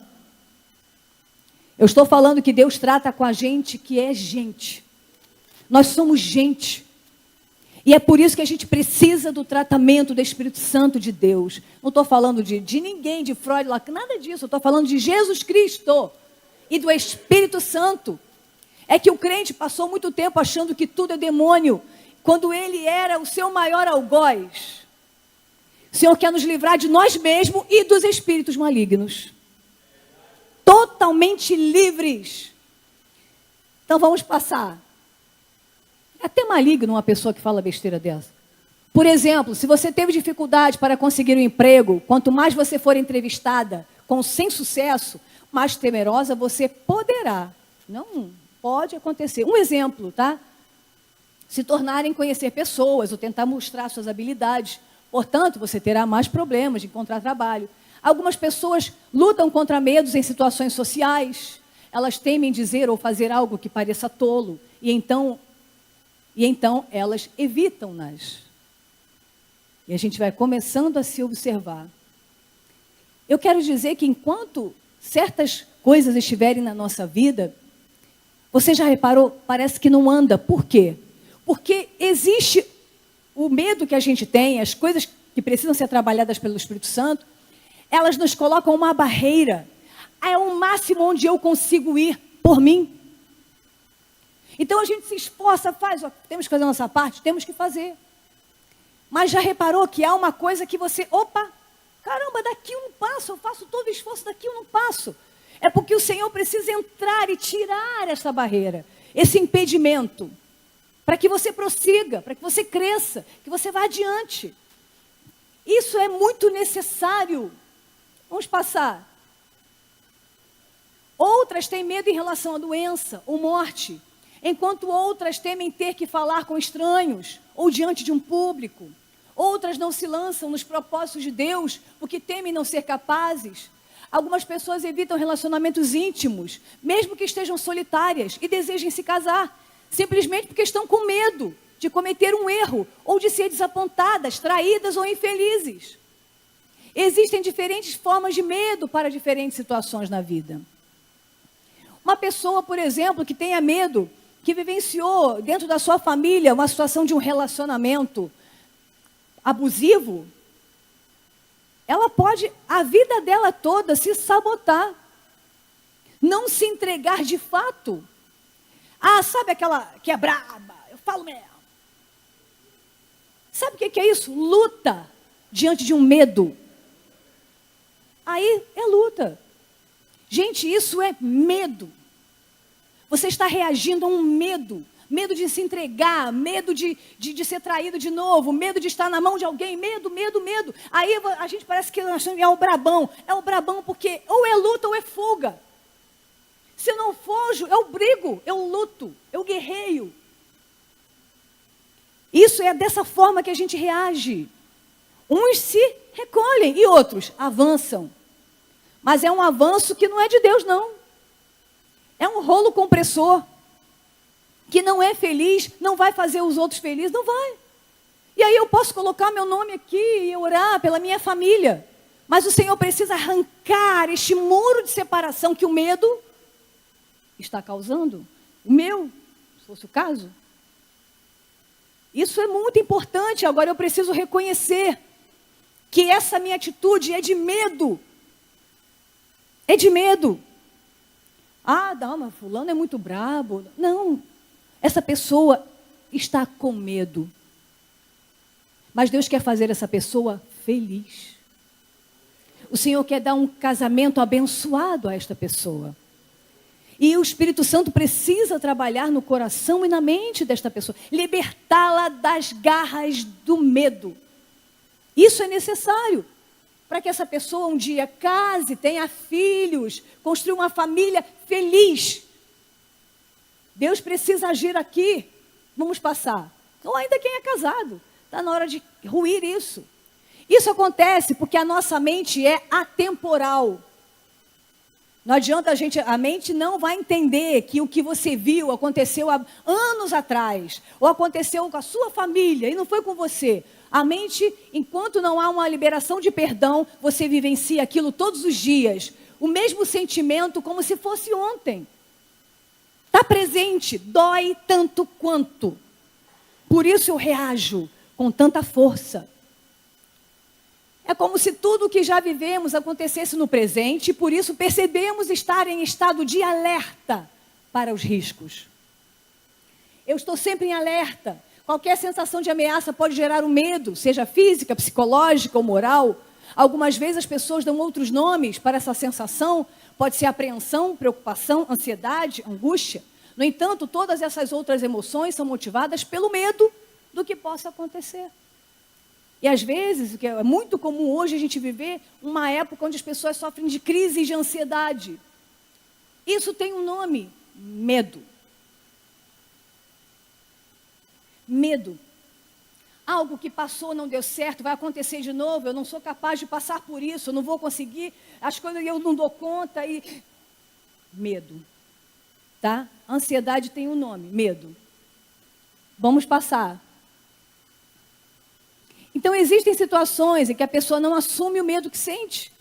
Eu estou falando que Deus trata com a gente que é gente. Nós somos gente. E é por isso que a gente precisa do tratamento do Espírito Santo de Deus. Não estou falando de ninguém, de Freud, nada disso. Eu estou falando de Jesus Cristo e do Espírito Santo. É que o crente passou muito tempo achando que tudo é demônio, quando ele era o seu maior algoz. O Senhor quer nos livrar de nós mesmos e dos espíritos malignos. Totalmente livres. Então vamos passar. É até maligno uma pessoa que fala besteira dessa. Por exemplo, se você teve dificuldade para conseguir um emprego, quanto mais você for entrevistada sem sucesso, mais temerosa você poderá. Não pode acontecer. Um exemplo, tá? Se tornarem conhecer pessoas ou tentar mostrar suas habilidades. Portanto, você terá mais problemas de encontrar trabalho. Algumas pessoas lutam contra medos em situações sociais. Elas temem dizer ou fazer algo que pareça tolo. E então elas evitam-nas. E a gente vai começando a se observar. Eu quero dizer que enquanto certas coisas estiverem na nossa vida, você já reparou? Parece que não anda. Por quê? Porque existe o medo que a gente tem, as coisas que precisam ser trabalhadas pelo Espírito Santo, elas nos colocam uma barreira. é o máximo onde eu consigo ir por mim. Então a gente se esforça, faz, ó, temos que fazer a nossa parte, temos que fazer. Mas já reparou que há uma coisa que você, opa, caramba, daqui eu não passo, eu faço todo o esforço, daqui eu não passo. É porque o Senhor precisa entrar e tirar essa barreira, esse impedimento, para que você prossiga, para que você cresça, que você vá adiante. Isso é muito necessário. Vamos passar. Outras têm medo em relação à doença ou morte, enquanto outras temem ter que falar com estranhos ou diante de um público. Outras não se lançam nos propósitos de Deus porque temem não ser capazes. Algumas pessoas evitam relacionamentos íntimos, mesmo que estejam solitárias e desejem se casar, simplesmente porque estão com medo de cometer um erro ou de ser desapontadas, traídas ou infelizes. Existem diferentes formas de medo para diferentes situações na vida. Uma pessoa, por exemplo, que tenha medo, que vivenciou dentro da sua família uma situação de um relacionamento abusivo, ela pode, a vida dela toda, se sabotar. Não se entregar de fato. Ah, sabe aquela que é braba? Eu falo mesmo. Sabe o que é isso? Luta diante de um medo. Aí é luta. Gente, isso é medo. Você está reagindo a um medo. Medo de se entregar, medo de ser traído de novo, medo de estar na mão de alguém, medo. Aí a gente parece que é o brabão. É o brabão porque ou é luta ou é fuga. Se eu não fojo, eu brigo, eu luto, eu guerreio. Isso é dessa forma que a gente reage. Uns se recolhem e outros avançam. Mas é um avanço que não é de Deus, não. É um rolo compressor. Que não é feliz, não vai fazer os outros felizes, não vai. E aí eu posso colocar meu nome aqui e orar pela minha família. Mas o Senhor precisa arrancar este muro de separação que o medo está causando. O meu, se fosse o caso. Isso é muito importante. Agora eu preciso reconhecer que essa minha atitude é de medo. É de medo. Ah, não, mas fulano é muito brabo. Não. Essa pessoa está com medo. Mas Deus quer fazer essa pessoa feliz. O Senhor quer dar um casamento abençoado a esta pessoa. E o Espírito Santo precisa trabalhar no coração e na mente desta pessoa. Libertá-la das garras do medo. Isso é necessário para que essa pessoa um dia case, tenha filhos, construa uma família feliz. Deus precisa agir aqui. Vamos passar. Ou ainda quem é casado. Está na hora de ruir isso. Isso acontece porque a nossa mente é atemporal. Não adianta a mente não vai entender que o que você viu aconteceu há anos atrás. Ou aconteceu com a sua família e não foi com você. A mente, enquanto não há uma liberação de perdão, você vivencia aquilo todos os dias. O mesmo sentimento como se fosse ontem. Está presente, dói tanto quanto. Por isso eu reajo com tanta força. É como se tudo o que já vivemos acontecesse no presente, e por isso percebemos estar em estado de alerta para os riscos. Eu estou sempre em alerta. Qualquer sensação de ameaça pode gerar um medo, seja física, psicológica ou moral. Algumas vezes as pessoas dão outros nomes para essa sensação. Pode ser apreensão, preocupação, ansiedade, angústia. No entanto, todas essas outras emoções são motivadas pelo medo do que possa acontecer. E às vezes, o que é muito comum hoje a gente viver uma época onde as pessoas sofrem de crises de ansiedade. Isso tem um nome: medo. Medo. Algo que passou, não deu certo, vai acontecer de novo, eu não sou capaz de passar por isso, eu não vou conseguir, as coisas eu não dou conta. Medo. Tá? Ansiedade tem um nome: medo. Vamos passar. Então, existem situações em que a pessoa não assume o medo que sente.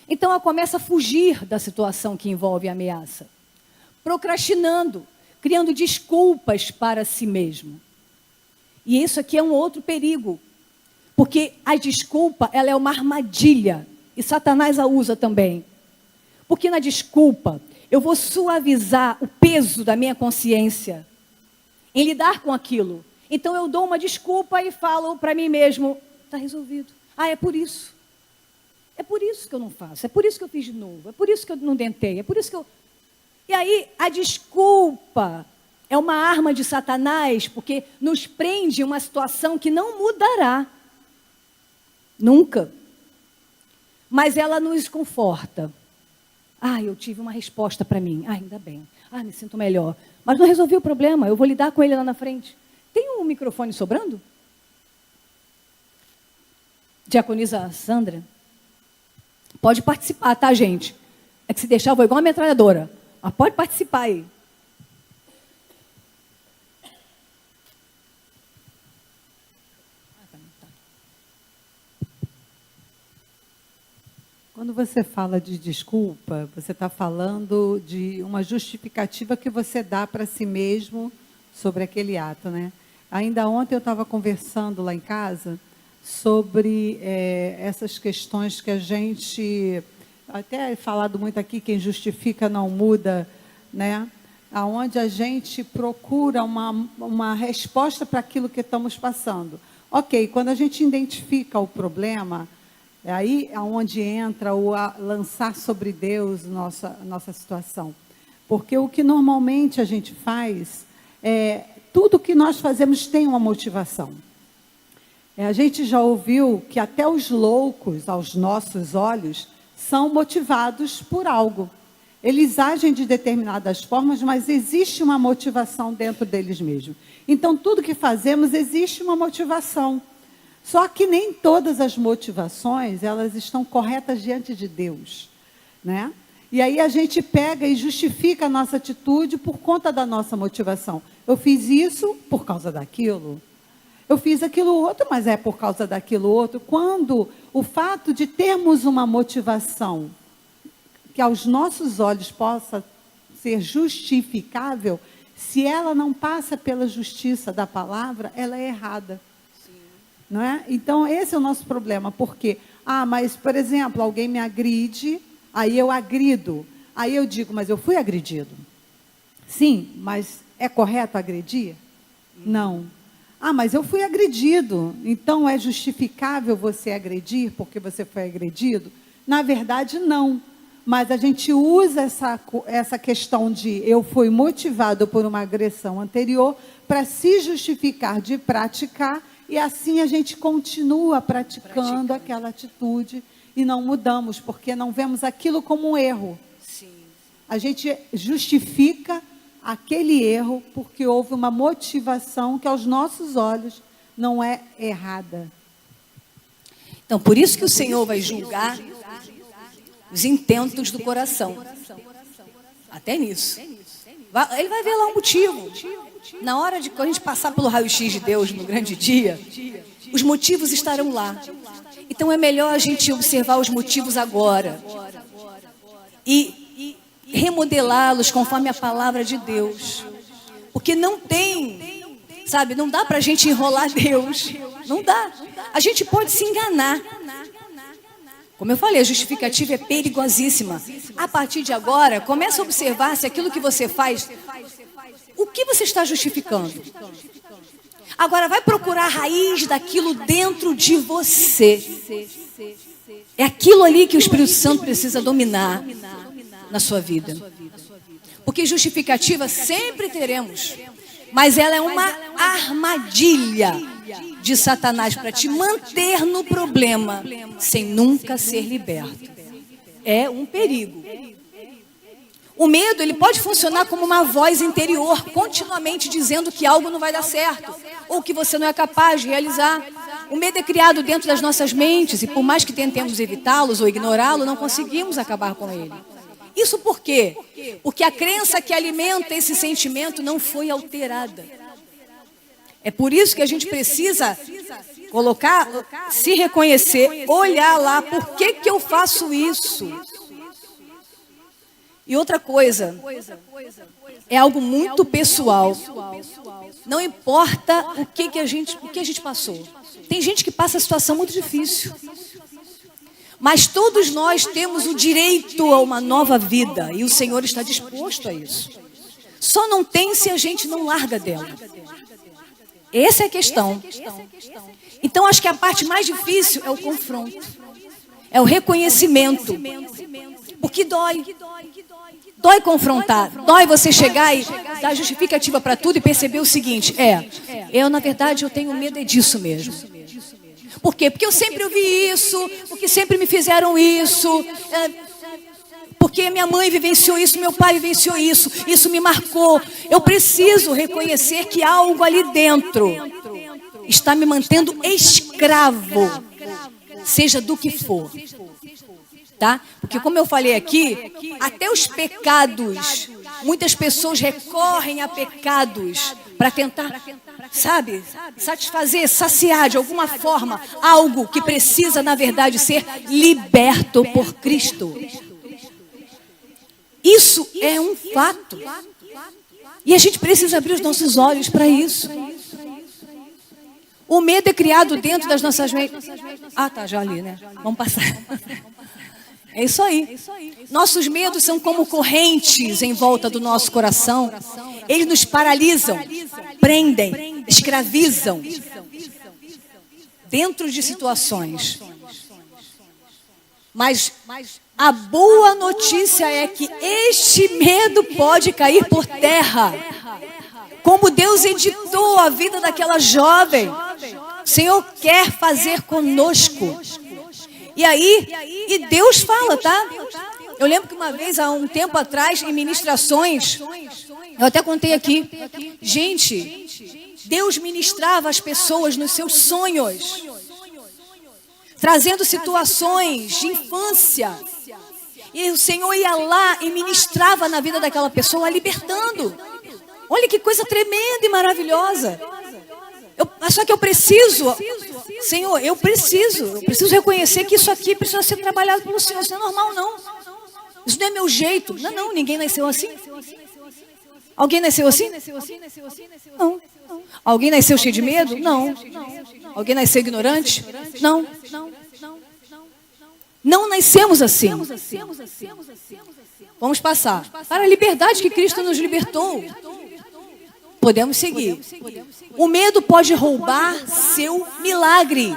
Então, ela começa a fugir da situação que envolve a ameaça. Procrastinando, criando desculpas para si mesmo. E isso aqui é um outro perigo. Porque a desculpa, ela é uma armadilha. E Satanás a usa também. Porque na desculpa, eu vou suavizar o peso da minha consciência em lidar com aquilo. Então eu dou uma desculpa e falo para mim mesmo, está resolvido. Ah, é por isso. É por isso que eu não faço, é por isso que eu fiz de novo, é por isso que eu não tentei, é por isso que eu... E aí, a desculpa é uma arma de Satanás, porque nos prende em uma situação que não mudará. Nunca. Mas ela nos conforta. Ah, eu tive uma resposta para mim. Ah, ainda bem. Ah, me sinto melhor. Mas não resolvi o problema, eu vou lidar com ele lá na frente. Tem um microfone sobrando? Diaconisa Sandra? Pode participar, tá, gente? É que se deixar, eu vou igual uma metralhadora. Mas pode participar aí. Quando você fala de desculpa, você está falando de uma justificativa que você dá para si mesmo sobre aquele ato, né? Ainda ontem eu estava conversando lá em casa sobre essas questões que a gente, até é falado muito aqui, quem justifica não muda, né? Aonde a gente procura uma resposta para aquilo que estamos passando. Ok, quando a gente identifica o problema, é aí aonde entra o lançar sobre Deus nossa situação. Porque o que normalmente a gente faz, tudo que nós fazemos tem uma motivação. A gente já ouviu que até os loucos, aos nossos olhos, são motivados por algo. Eles agem de determinadas formas, mas existe uma motivação dentro deles mesmos. Então, tudo que fazemos, existe uma motivação. Só que nem todas as motivações, elas estão corretas diante de Deus, né? E aí a gente pega e justifica a nossa atitude por conta da nossa motivação. Eu fiz isso por causa daquilo. Eu fiz aquilo outro, mas é por causa daquilo outro. Quando o fato de termos uma motivação que aos nossos olhos possa ser justificável, se ela não passa pela justiça da palavra, ela é errada. Não é? Então, esse é o nosso problema, porque, mas, por exemplo, alguém me agride, aí eu agrido, aí eu digo, mas eu fui agredido. Sim, mas é correto agredir? Não. Mas eu fui agredido, então é justificável você agredir porque você foi agredido? Na verdade, não. Mas a gente usa essa questão de eu fui motivado por uma agressão anterior para se justificar de praticar. E assim a gente continua praticando aquela atitude e não mudamos, porque não vemos aquilo como um erro. Sim. A gente justifica aquele erro porque houve uma motivação que aos nossos olhos não é errada. Então, por isso que o Senhor vai julgar os intentos do coração. Até nisso. Ele vai ver lá um motivo. Na hora de quando a gente passar pelo raio-x de Deus no grande dia, os motivos estarão lá. Então é melhor a gente observar os motivos agora e remodelá-los conforme a palavra de Deus. Porque não tem, sabe, não dá para a gente enrolar Deus. Não dá. A gente pode se enganar. Como eu falei, a justificativa é perigosíssima. A partir de agora, comece a observar se aquilo que você faz, o que você está justificando. Agora, vai procurar a raiz daquilo dentro de você. É aquilo ali que o Espírito Santo precisa dominar na sua vida. Porque justificativa sempre teremos, mas ela é uma armadilha de Satanás para te manter no problema sem nunca ser liberto. É um perigo. O medo, ele pode funcionar como uma voz interior, continuamente dizendo que algo não vai dar certo, ou que você não é capaz de realizar. O medo é criado dentro das nossas mentes, e por mais que tentemos evitá-los ou ignorá-lo, não conseguimos acabar com ele. Isso por quê? Porque a crença que alimenta esse sentimento não foi alterada. É por isso que a gente precisa colocar, se reconhecer, olhar lá, por que eu faço isso? E outra coisa, é algo muito pessoal. Não importa o que a gente passou. Tem gente que passa a situação muito difícil. Mas todos nós temos o direito a uma nova vida. E o Senhor está disposto a isso. Só não tem se a gente não larga dela. Essa é a questão. Então, acho que a parte mais difícil é o confronto. É o reconhecimento. Porque dói. Dói confrontar. Dói você chegar e dar justificativa para tudo e perceber o seguinte. Na verdade, eu tenho medo disso mesmo. Por quê? Porque eu sempre ouvi isso. Porque sempre me fizeram isso. Porque minha mãe vivenciou isso, meu pai vivenciou isso. Isso me marcou. Eu preciso reconhecer que algo ali dentro está me mantendo escravo. Seja do que for. Tá? Porque como eu falei aqui, até os pecados, muitas pessoas recorrem a pecados para tentar, satisfazer, saciar de alguma forma algo que precisa, na verdade, ser liberto por Cristo. Isso é um fato. E a gente precisa abrir os nossos olhos para isso. O medo é criado dentro das nossas mentes. Já ali, né? Vamos passar. É isso aí. Nossos medos são como correntes em volta do nosso coração. Eles nos paralisam, prendem, escravizam dentro de situações. Mas a boa notícia é que este medo pode cair por terra. Como Deus editou a vida daquela jovem, o Senhor quer fazer conosco. E Deus fala, tá? Eu lembro que uma vez, há um tempo atrás, em ministrações, eu até contei aqui, gente, Deus ministrava as pessoas nos seus sonhos, trazendo situações de infância. E o Senhor ia lá e ministrava na vida daquela pessoa, libertando. Olha que coisa tremenda e maravilhosa. Só que eu preciso, Senhor, eu preciso reconhecer que isso aqui precisa ser trabalhado pelo Senhor. Isso não é normal, não. Isso não é meu jeito. Não, ninguém nasceu assim. Alguém nasceu assim? Não. Alguém nasceu cheio de medo? Não. Alguém nasceu ignorante? Não. Não nascemos assim. Vamos passar. Para a liberdade que Cristo nos libertou. Podemos seguir. O medo pode roubar seu milagre.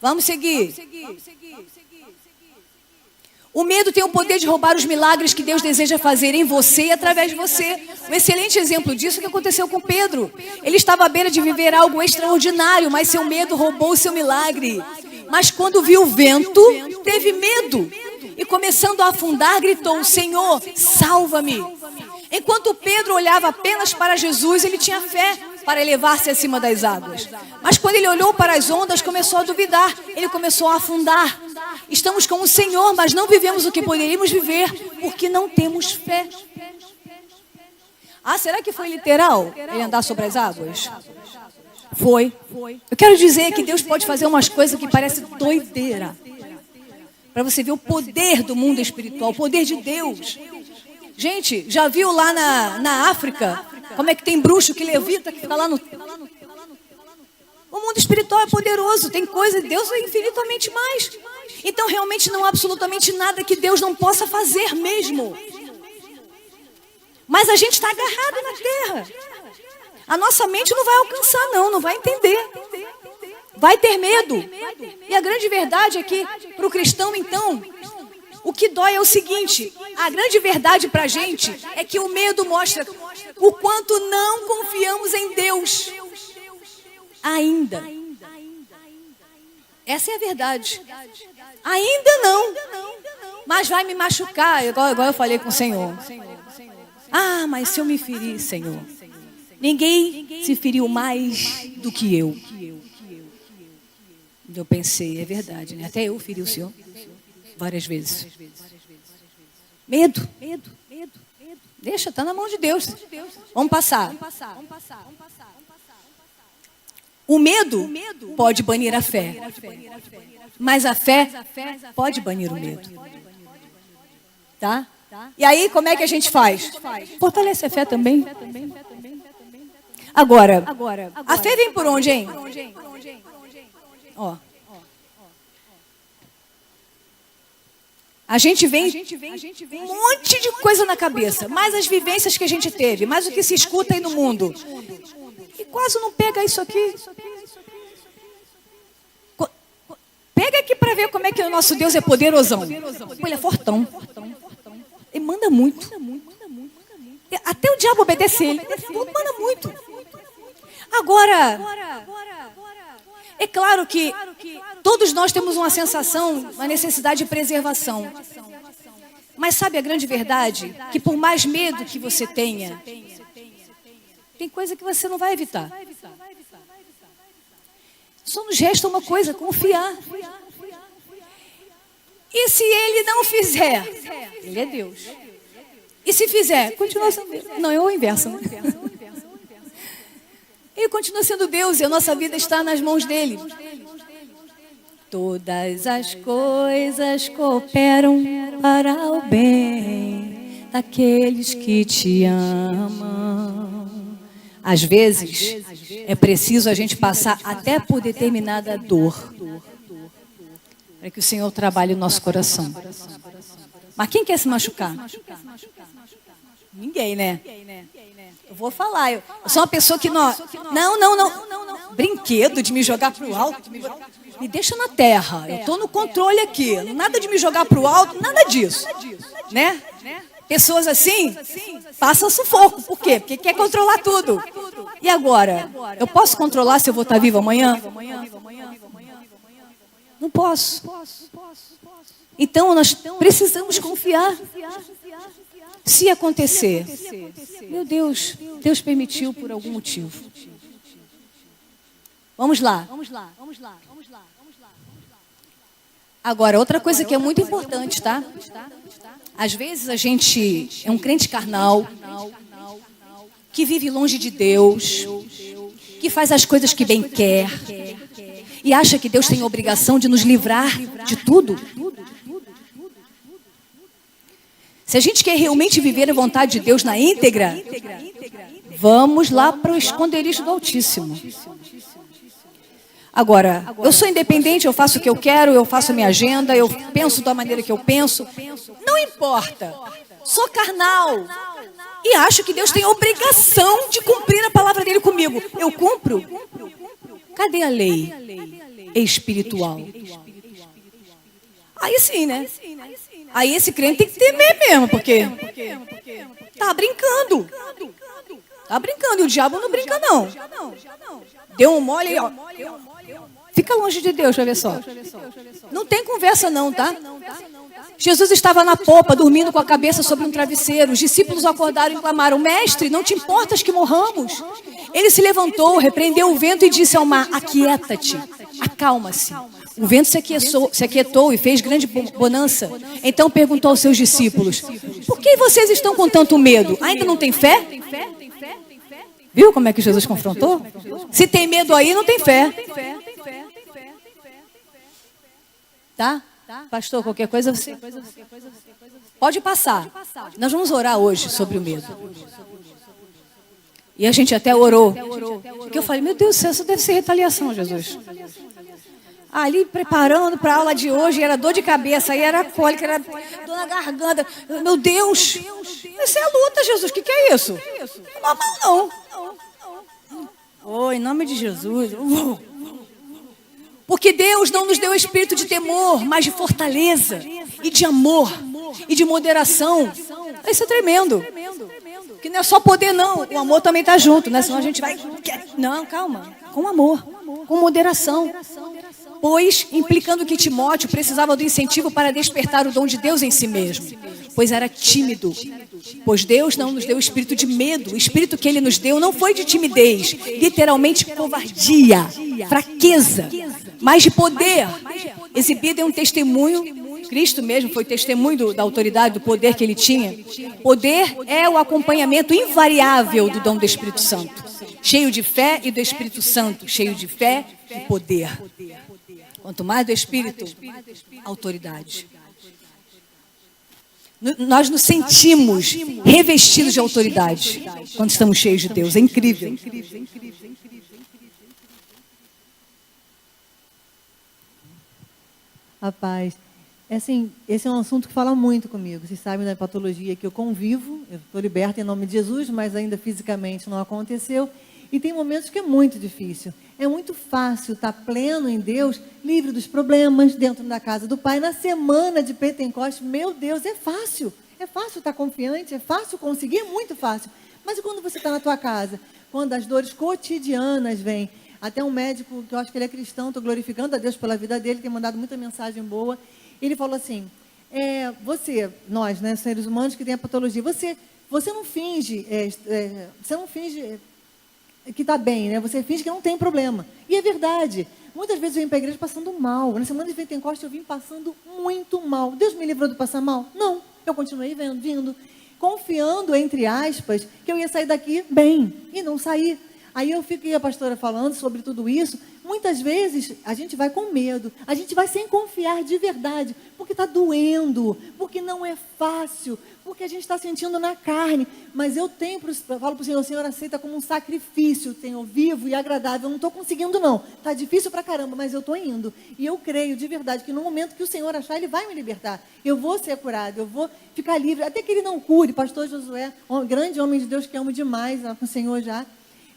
Vamos seguir. O medo tem o poder de roubar os milagres que Deus deseja fazer em você e através de você. Um excelente exemplo disso é o que aconteceu com Pedro. Ele estava à beira de viver algo extraordinário, mas seu medo roubou o seu milagre. Mas quando viu o vento, teve medo. E começando a afundar, gritou: Senhor, salva-me. Enquanto Pedro olhava apenas para Jesus, ele tinha fé para elevar-se acima das águas. Mas quando ele olhou para as ondas, começou a duvidar. Ele começou a afundar. Estamos com o Senhor, mas não vivemos o que poderíamos viver, porque não temos fé. Será que foi literal ele andar sobre as águas? Foi. Eu quero dizer que Deus pode fazer umas coisas que parecem doideira. Para você ver o poder do mundo espiritual, o poder de Deus. Gente, já viu lá na África, como é que tem bruxo que levita, que fica lá no... O mundo espiritual é poderoso, tem coisa de Deus é infinitamente mais. Então, realmente, não há absolutamente nada que Deus não possa fazer mesmo. Mas a gente está agarrado na terra. A nossa mente não vai alcançar, não vai entender. Vai ter medo. E a grande verdade é que, para o cristão, então... O que dói é o seguinte, a grande verdade para a gente é que o medo mostra o quanto não confiamos em Deus. Ainda. Essa é a verdade. Ainda não. Mas vai me machucar, igual eu falei com o Senhor. Mas se eu me ferir, Senhor, ninguém se feriu mais do que eu. Eu pensei, é verdade, né? Até eu feri o Senhor. Várias vezes. Medo. Deixa, está na mão de Deus. Vamos passar. O medo pode banir a fé. Mas a fé pode banir o medo. Tá? E aí, como é que a gente faz? Fortalece a fé também. Agora, a fé vem por onde, hein? A gente vem um monte de coisa na cabeça, mais as vivências que a gente teve, mais o que se escuta aí no mundo. E quase não pega isso aqui. Pega aqui para ver como é que o nosso Deus é poderosão. Pô, ele é fortão. Ele manda muito. Até o diabo obedece ele. Ele manda muito. Agora, é claro que todos nós temos uma sensação, uma necessidade de preservação. Mas sabe a grande verdade? Que por mais medo que você tenha, tem coisa que você não vai evitar. Só nos resta uma coisa, confiar. E se ele não fizer? Ele é Deus. E se fizer? Continua sendo Deus. Não, é o inverso, né? Ele continua sendo Deus e a nossa vida está nas mãos dele. Todas as coisas cooperam para o bem daqueles que te amam. Às vezes, é preciso a gente passar até por determinada dor, para que o Senhor trabalhe o nosso coração. Mas quem quer se machucar? Ninguém, né? Eu vou falar, eu sou uma pessoa que não. Brinquedo de me jogar para o alto. Me deixa na terra. Eu estou no controle aqui. Nada de me jogar para o alto, nada disso. Né? Pessoas assim passam sufoco. Por quê? Porque quer controlar tudo. E agora? Eu posso controlar se eu vou estar viva amanhã? Não posso. Então nós precisamos confiar. Se acontecer, meu Deus, Deus permitiu por algum motivo. Vamos lá. Agora, outra coisa que é muito importante, tá? Às vezes a gente é um crente carnal, que vive longe de Deus, que faz as coisas que bem quer, e acha que Deus tem a obrigação de nos livrar de tudo. Se a gente quer realmente viver a vontade de Deus na íntegra, vamos lá para o esconderijo do Altíssimo. Agora, eu sou independente, eu faço o que eu quero, eu faço a minha agenda, eu penso da maneira que eu penso. Não importa. Sou carnal. E acho que Deus tem a obrigação de cumprir a palavra dele comigo. Eu cumpro? Cadê a lei espiritual? Aí sim, né? Aí esse crente tem que temer mesmo, porque tá brincando. Tá brincando, e o diabo não brinca não. Deu um mole aí, ó. Fica longe de Deus, vai ver só. Não tem conversa não, tá? Jesus estava na popa, dormindo com a cabeça sobre um travesseiro. Os discípulos acordaram e clamaram: Mestre, não te importas que morramos? Ele se levantou, repreendeu o vento e disse ao mar: Aquieta-te, acalma-se. O vento se aquietou e fez grande bonança. Então perguntou aos seus discípulos: Por que vocês estão com tanto medo? Ainda não tem fé? Viu como é que Jesus confrontou? Se tem medo aí, não tem fé. Tá? Pastor, qualquer coisa você pode passar. Nós vamos orar hoje sobre o medo. E a gente até orou. Porque eu falei: meu Deus do céu, isso deve ser retaliação, Jesus. Ali preparando para a aula de hoje, era dor de cabeça, aí era cólica, era dor na garganta. Meu Deus, isso é a luta, Jesus. O que é isso? Não é normal, não. Oh, em nome de Jesus. Porque Deus não nos deu espírito de temor, mas de fortaleza, e de amor, e de moderação. Isso é tremendo. Que não é só poder, não. O amor também está junto, né? Senão a gente vai... Não, calma. Com amor, com moderação. Pois, implicando que Timóteo precisava do incentivo para despertar o dom de Deus em si mesmo, pois era tímido. Pois Deus não nos deu o espírito de medo. O espírito que Ele nos deu não foi de timidez, literalmente covardia, fraqueza, mas de poder, exibido em um testemunho. Cristo mesmo foi testemunho da autoridade, do poder que Ele tinha. Poder é o acompanhamento invariável do dom do Espírito Santo. Cheio de fé e do Espírito Santo, cheio de fé e poder. Quanto mais do Espírito, autoridade. Nós nos sentimos revestidos de autoridade quando estamos cheios de Deus. É incrível. Rapaz, Assim, esse é um assunto que fala muito comigo. Vocês sabem da patologia que eu convivo. Eu estou liberta em nome de Jesus, mas ainda fisicamente não aconteceu. E tem momentos que é muito difícil. É muito fácil estar pleno em Deus, livre dos problemas, dentro da casa do Pai. Na semana de Pentecostes, meu Deus, é fácil. É fácil estar confiante, é fácil conseguir, é muito fácil. Mas e quando você está na tua casa? Quando as dores cotidianas vêm? Até um médico, que eu acho que ele é cristão, estou glorificando a Deus pela vida dele, tem mandado muita mensagem boa. Ele falou assim, nós, né, seres humanos que têm a patologia, você não finge, que está bem, né? Você finge que não tem problema. E é verdade. Muitas vezes eu vim para a igreja passando mal. Na semana de Pentecostes eu vim passando muito mal. Deus me livrou de passar mal? Não. Eu continuei vindo, confiando, entre aspas, que eu ia sair daqui bem. E não saí. Aí eu fiquei a pastora falando sobre tudo isso. Muitas vezes a gente vai com medo, a gente vai sem confiar de verdade, porque está doendo, porque não é fácil, porque a gente está sentindo na carne. Mas eu falo para o Senhor, aceita como um sacrifício, Senhor, vivo e agradável. Eu não estou conseguindo não, está difícil para caramba, mas eu estou indo. E eu creio de verdade que no momento que o Senhor achar, Ele vai me libertar. Eu vou ser curado, eu vou ficar livre, até que Ele não cure. Pastor Josué, um grande homem de Deus que amo demais, com o Senhor já.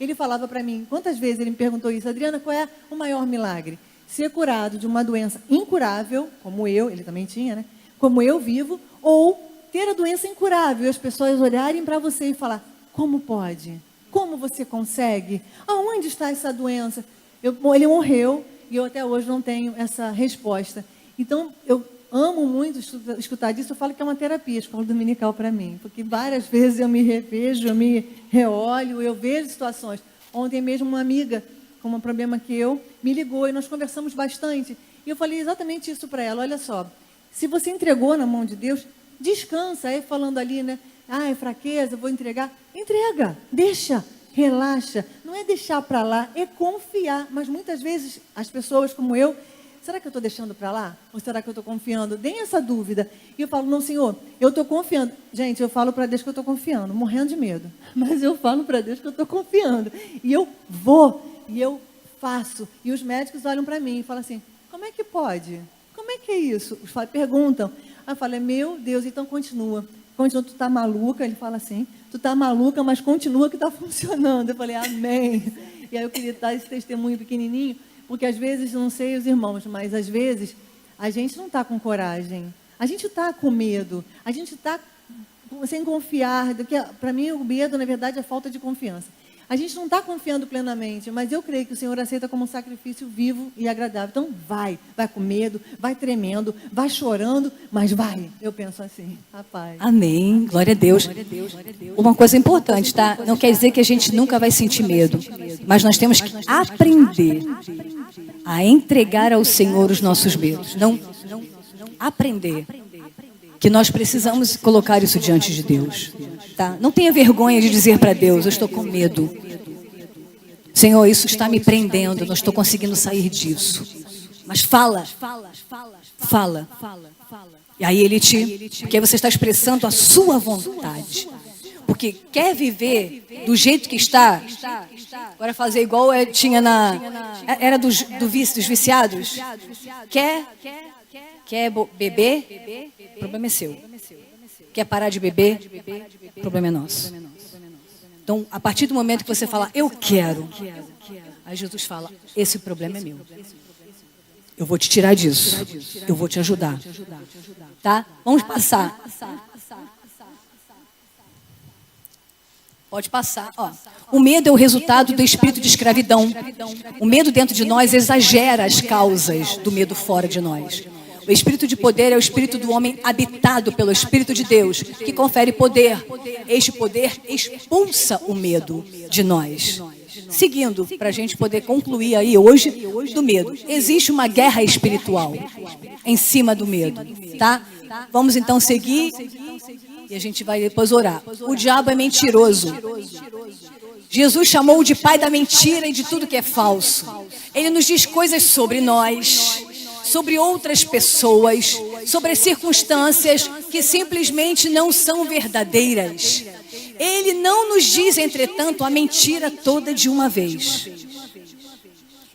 Ele falava para mim, quantas vezes ele me perguntou isso, Adriana, qual é o maior milagre? Ser curado de uma doença incurável, como ele também tinha, né? Como eu vivo, ou ter a doença incurável e as pessoas olharem para você e falar, como pode? Como você consegue? Aonde está essa doença? Ele morreu e eu até hoje não tenho essa resposta. Então, eu amo muito escutar disso, eu falo que é uma terapia, escola dominical para mim, porque várias vezes eu me revejo, eu me reolho, eu vejo situações. Ontem mesmo uma amiga com um problema que me ligou e nós conversamos bastante. E eu falei exatamente isso para ela, olha só, se você entregou na mão de Deus, descansa, aí falando ali, né? É fraqueza, eu vou entregar. Entrega, deixa, relaxa. Não é deixar para lá, é confiar. Mas muitas vezes as pessoas como eu, será que eu estou deixando para lá? Ou será que eu estou confiando? Tem essa dúvida. E eu falo, não, Senhor, eu estou confiando. Gente, eu falo para Deus que eu estou confiando, morrendo de medo. Mas eu falo para Deus que eu estou confiando. E eu vou, e eu faço. E os médicos olham para mim e falam assim, como é que pode? Como é que é isso? Os perguntam. Aí eu falo, meu Deus, então continua. Continua, tu está maluca? Ele fala assim, tu está maluca, mas continua que está funcionando. Eu falei, amém. E aí eu queria dar esse testemunho pequenininho, porque às vezes, não sei os irmãos, mas às vezes a gente não está com coragem, a gente está com medo, a gente está sem confiar, para mim o medo na verdade é falta de confiança. A gente não está confiando plenamente, mas eu creio que o Senhor aceita como um sacrifício vivo e agradável. Então vai com medo, vai tremendo, vai chorando, mas vai. Eu penso assim, rapaz. Amém, glória a Deus. Uma coisa importante, tá? Não quer dizer que a gente nunca vai sentir medo, mas nós temos que aprender a entregar ao Senhor os nossos medos. Não aprender que nós precisamos colocar isso diante de Deus, tá? Não tenha vergonha de dizer para Deus, eu estou com medo. Senhor, isso está me prendendo, não estou conseguindo sair disso. Mas fala. E aí porque você está expressando a sua vontade. Porque quer viver do jeito que está, agora fazer igual tinha era dos viciados. Quer beber, o problema é seu. Quer parar de beber, o problema é nosso. Então, a partir do momento que você fala, eu quero, aí Jesus fala, esse problema é meu. Eu vou te tirar disso. Eu vou te ajudar. Tá? Vamos passar. Pode passar. O medo é o resultado do espírito de escravidão. O medo dentro de nós exagera as causas do medo fora de nós. O espírito de poder é o espírito do homem habitado pelo Espírito de Deus, que confere poder. Este poder expulsa o medo de nós. Seguindo, para a gente poder concluir aí hoje do medo. Existe uma guerra espiritual em cima do medo, tá? Vamos então seguir e a gente vai depois orar. O diabo é mentiroso. Jesus chamou de pai da mentira e de tudo que é falso. Ele nos diz coisas sobre nós, sobre outras pessoas, sobre as circunstâncias que simplesmente não são verdadeiras. Ele não nos diz, entretanto, a mentira toda de uma vez.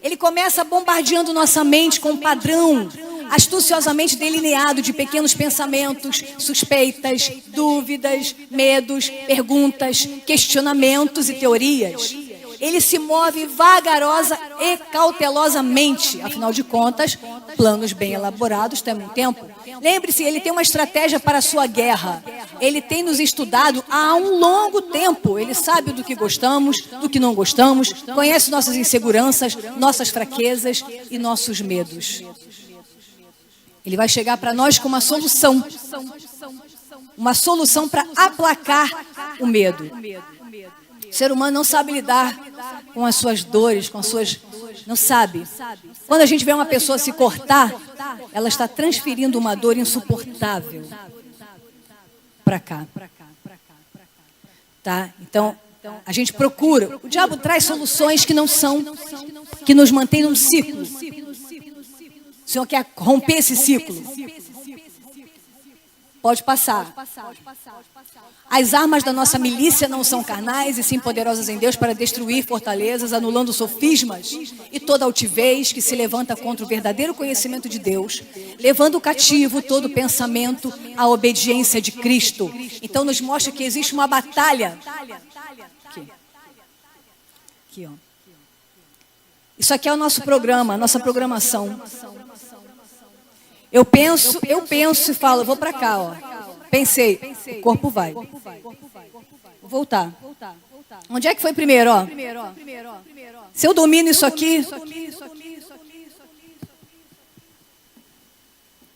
Ele começa bombardeando nossa mente com um padrão. astuciosamente delineado de pequenos pensamentos, suspeitas, dúvidas, medos, perguntas, questionamentos e teorias. Ele se move vagarosa e cautelosamente. Afinal de contas, planos bem elaborados tomam tempo. Lembre-se, ele tem uma estratégia para a sua guerra. Ele tem nos estudado há um longo tempo. Ele sabe do que gostamos, do que não gostamos, conhece nossas inseguranças, nossas fraquezas e nossos medos. Ele vai chegar para nós com uma solução. Uma solução para aplacar o medo. O ser humano não sabe lidar com as suas dores, com as suas... Não sabe. Quando a gente vê uma pessoa se cortar, ela está transferindo uma dor insuportável para cá. Tá? Então, a gente procura. O diabo traz soluções que não são, que nos mantêm num ciclo. O Senhor quer romper esse ciclo. Pode passar. As armas da nossa milícia não são carnais e sim poderosas em Deus para destruir fortalezas, anulando sofismas e toda altivez que se levanta contra o verdadeiro conhecimento de Deus, levando cativo todo pensamento à obediência de Cristo. Então nos mostra que existe uma batalha. Aqui, ó. Isso aqui é o nosso programa, a nossa programação. Eu penso e falo, vou para cá, ó. Pensei, o corpo vai. Vou voltar. Onde é que foi primeiro, ó? Se eu domino isso aqui,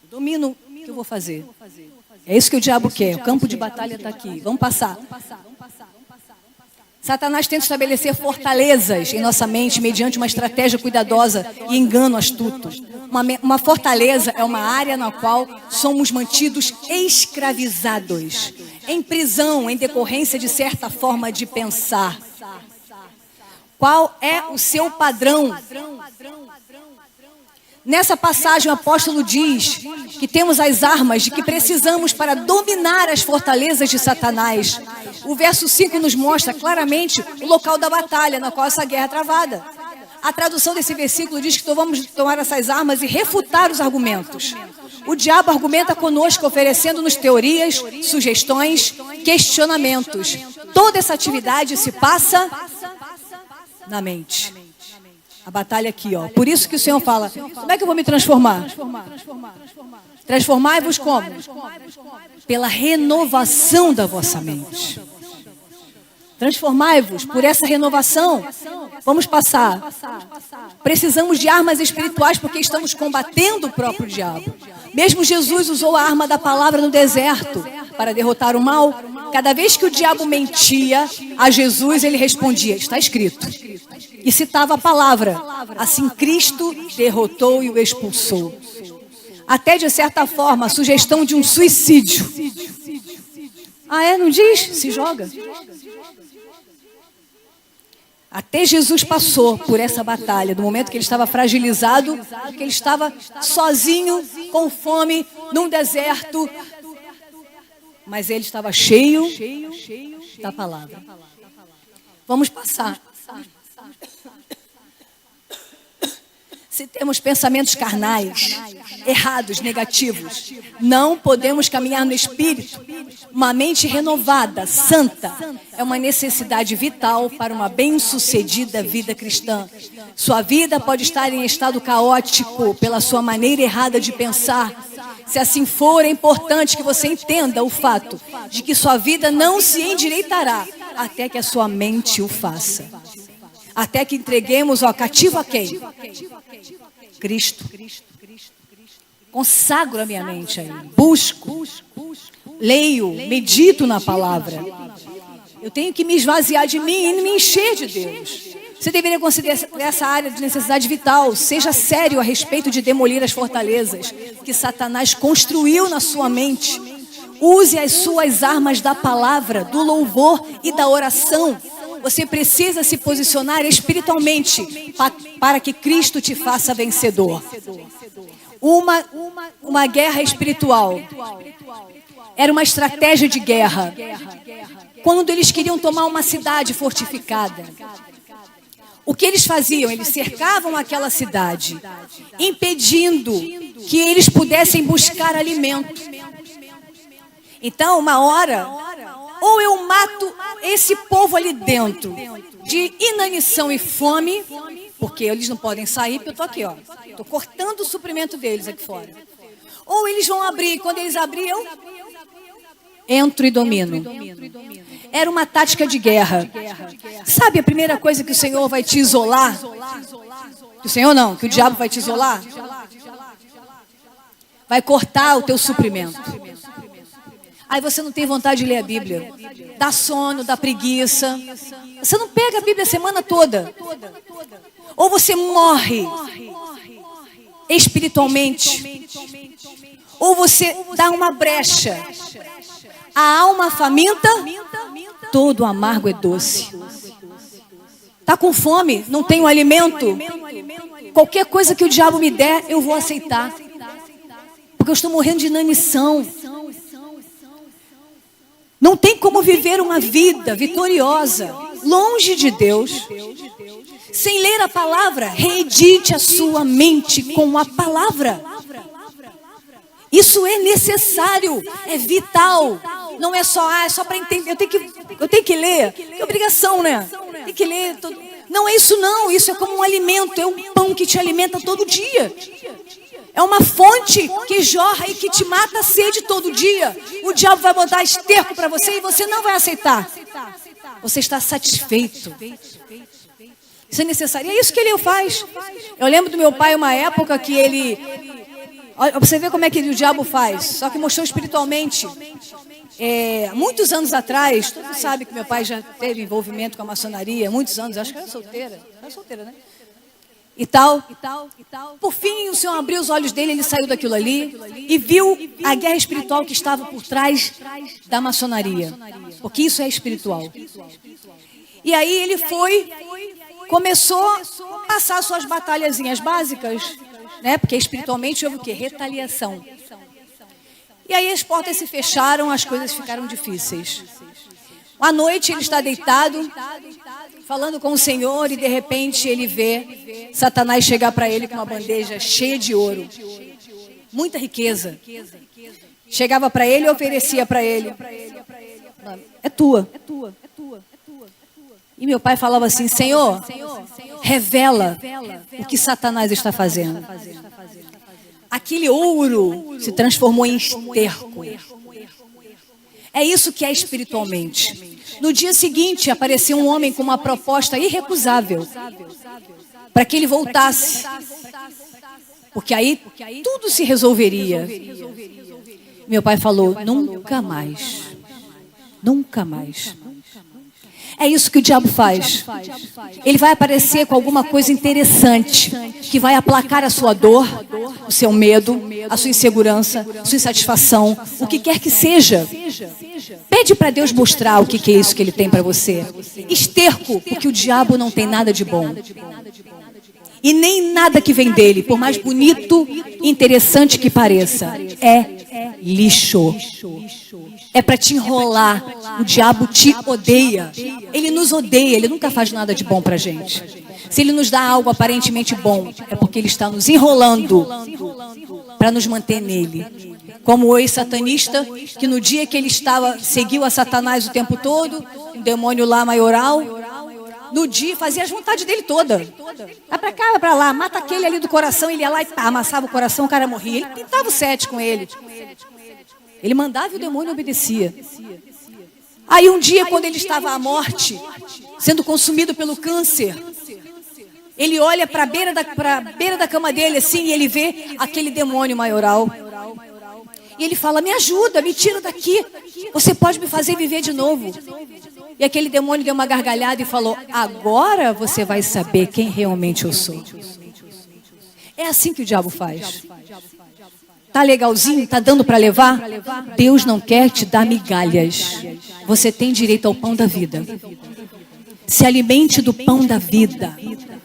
domino o que eu vou fazer. É isso que o diabo quer. O campo de batalha está aqui. Vamos passar. Satanás tenta estabelecer fortalezas em nossa mente mediante uma estratégia cuidadosa e engano astuto. Uma fortaleza é uma área na qual somos mantidos escravizados, em prisão, em decorrência de certa forma de pensar. Qual é o seu padrão? Nessa passagem o apóstolo diz que temos as armas de que precisamos para dominar as fortalezas de Satanás. O verso 5 nos mostra claramente o local da batalha na qual essa guerra é travada. A tradução desse versículo diz que vamos tomar essas armas e refutar os argumentos. O diabo argumenta conosco, oferecendo-nos teorias, sugestões, questionamentos. Toda essa atividade se passa na mente. A batalha aqui, ó. Por isso que o Senhor fala, como é que eu vou me transformar? Transformai-vos como? Pela renovação da vossa mente. Transformai-vos por essa renovação. Vamos passar. Precisamos de armas espirituais porque estamos combatendo o próprio diabo. Mesmo Jesus usou a arma da palavra no deserto para derrotar o mal. Cada vez que o diabo mentia a Jesus, ele respondia, está escrito. E citava a palavra. Assim Cristo derrotou e o expulsou. Até de certa forma, a sugestão de um suicídio. Ah, é? Não diz? Se joga. Até Jesus passou por essa batalha, do momento que ele estava fragilizado, que ele estava sozinho, com fome, num deserto. Mas ele estava cheio da palavra. Vamos passar. Se temos pensamentos carnais, errados, negativos, não podemos caminhar no Espírito. Uma mente renovada, santa, é uma necessidade vital para uma bem-sucedida vida cristã. Sua vida pode estar em estado caótico pela sua maneira errada de pensar. Se assim for, é importante que você entenda o fato de que sua vida não se endireitará até que a sua mente o faça. Até que entreguemos ao cativo a quem? Cristo. Consagro a minha mente aí. Busco. Leio. Medito na palavra. Eu tenho que me esvaziar de mim e me encher de Deus. Você deveria considerar essa área de necessidade vital. Seja sério a respeito de demolir as fortalezas que Satanás construiu na sua mente. Use as suas armas da palavra, do louvor e da oração. Você precisa se posicionar espiritualmente para que Cristo te faça vencedor. Uma guerra espiritual era uma estratégia de guerra. Quando eles queriam tomar uma cidade fortificada, O que eles faziam? Eles cercavam aquela cidade, impedindo que eles pudessem buscar alimento. Então, uma hora, ou eu mato esse povo ali dentro de inanição e fome, porque eles não podem sair, porque eu estou aqui, ó. Estou cortando o suprimento deles aqui fora. Ou eles vão abrir, quando eles abriam, entro e domino. Era uma tática de guerra. Sabe a primeira coisa que o Senhor vai te isolar? Que o Senhor não, que o diabo vai te isolar? Vai cortar o teu suprimento. Aí você não tem vontade de ler a Bíblia. Dá sono, dá preguiça. Você não pega a Bíblia a semana toda. Ou você morre espiritualmente. Ou você dá uma brecha. A alma faminta, todo amargo é doce. Está com fome, não tem um alimento. Qualquer coisa que o diabo me der, eu vou aceitar. Porque eu estou morrendo de inanição. Não tem como viver uma vida vitoriosa, longe de Deus, sem ler a palavra. Reedite a sua mente com a palavra. Isso é necessário, é vital. Não é só para entender. Eu tenho que ler. Que obrigação, né? Tem que ler. Não é isso não. Isso é como um alimento. É um pão que te alimenta todo dia. É uma fonte que jorra e que te mata a sede todo dia. O diabo vai botar esterco para você e você não vai aceitar. Você está satisfeito. Isso é necessário. E é isso que ele faz. Eu lembro do meu pai uma época que ele... Olha, você vê como é que o diabo faz. Só que mostrou espiritualmente. Muitos anos atrás, todo mundo sabe que meu pai já teve envolvimento com a maçonaria. Muitos anos, acho que era solteira. Era solteira, né? E tal. Por fim, o Senhor abriu os olhos dele, ele saiu daquilo ali e viu a guerra espiritual que estava por trás da maçonaria. Porque isso é espiritual. E aí ele começou a passar suas batalhazinhas básicas, né? Porque espiritualmente houve o quê? Retaliação. E aí as portas se fecharam, as coisas ficaram difíceis. À noite ele está deitado, falando com o Senhor, e de repente ele vê Satanás chegar para ele com uma bandeja cheia de ouro. Muita riqueza. Chegava para ele e oferecia para ele. É tua. E meu pai falava assim: Senhor, revela o que Satanás está fazendo. Aquele ouro se transformou em esterco. É isso que é espiritualmente. No dia seguinte, apareceu um homem com uma proposta irrecusável para que ele voltasse. Porque aí tudo se resolveria. Meu pai falou: nunca mais. Nunca mais. É isso que o diabo faz. Ele vai aparecer com alguma coisa interessante que vai aplacar a sua dor, o seu medo, a sua insegurança, a sua insatisfação, o que quer que seja. Pede para Deus mostrar o que é isso que Ele tem para você. Esterco, porque o diabo não tem nada de bom. E nem nada que vem dele, por mais bonito e interessante que pareça, é lixo. É para te enrolar. O diabo te odeia. Ele nos odeia, ele nunca faz nada de bom para a gente. Se ele nos dá algo aparentemente bom, é porque ele está nos enrolando para nos manter nele. Como o ex-satanista, que no dia que ele seguiu a Satanás o tempo todo, um demônio lá maioral, no dia fazia as vontades dele toda. Vai pra cá, vai pra lá, mata aquele ali do coração, ele ia lá e amassava o coração, o cara morria. Ele pintava o 7 com ele. Ele mandava e o demônio obedecia. Aí um dia, quando ele estava à morte, sendo consumido pelo câncer, ele olha para a beira da cama dele assim, e ele vê aquele demônio maioral. E ele fala: me ajuda, me tira daqui. Você pode me fazer viver de novo. E aquele demônio deu uma gargalhada e falou: agora você vai saber quem realmente eu sou. É assim que o diabo faz. Tá legalzinho? Tá dando para levar? Deus não quer te dar migalhas. Você tem direito ao pão da vida. Se alimente do pão da vida.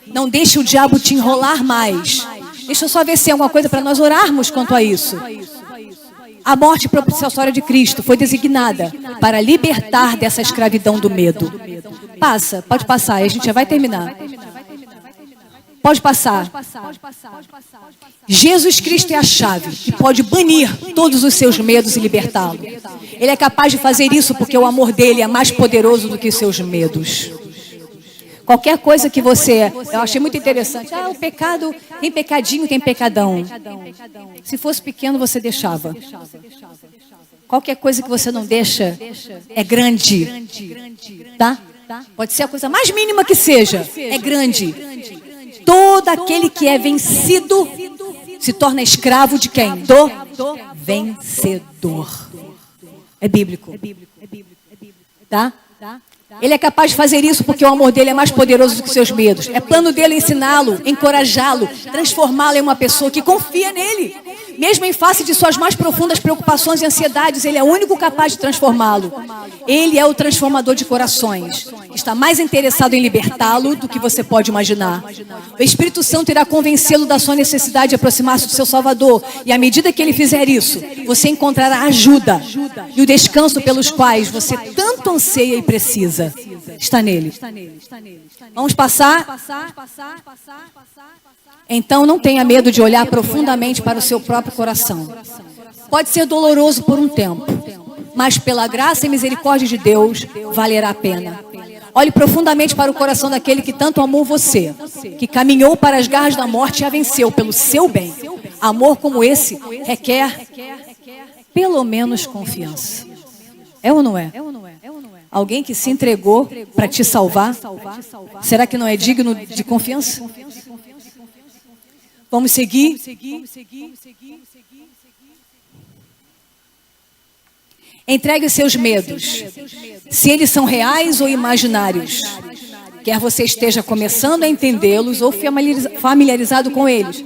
Não deixe o diabo te enrolar mais. Deixa eu só ver se tem alguma coisa para nós orarmos quanto a isso. A morte propiciatória de Cristo foi designada para libertar dessa escravidão do medo. Passa, pode passar, a gente já vai terminar. Pode passar. Jesus Cristo é a chave que pode banir todos os seus medos e libertá-lo. Ele é capaz de fazer isso porque o amor dele é mais poderoso do que os seus medos. Qualquer coisa que você... Eu achei muito interessante. O pecado, tem pecadinho, tem pecadão. Se fosse pequeno, você deixava. Qualquer coisa que você não deixa é grande. Tá? Pode ser a coisa mais mínima que seja. É grande. Todo aquele que é vencido se torna escravo de quem? Do vencedor. É bíblico. Tá? Ele é capaz de fazer isso porque o amor dele é mais poderoso do que seus medos. É plano dele ensiná-lo, encorajá-lo, transformá-lo em uma pessoa que confia nele. Mesmo em face de suas mais profundas preocupações e ansiedades, ele é o único capaz de transformá-lo. Ele é o transformador de corações. Está mais interessado em libertá-lo do que você pode imaginar. O Espírito Santo irá convencê-lo da sua necessidade de aproximar-se do seu Salvador. E à medida que ele fizer isso, você encontrará a ajuda e o descanso pelos quais você tanto anseia e precisa. Está nele. Vamos passar? Então não tenha medo de olhar profundamente para o seu próprio coração. Pode ser doloroso por um tempo, mas pela graça e misericórdia de Deus, valerá a pena. Olhe profundamente para o coração daquele que tanto amou você, que caminhou para as garras da morte e a venceu pelo seu bem. Amor como esse requer, pelo menos, confiança. É ou não é? Alguém que se entregou para te salvar, será que não é digno de confiança? Vamos seguir. Entregue os seus medos, se eles são reais ou imaginários. Quer você esteja começando a entendê-los ou familiarizado com eles,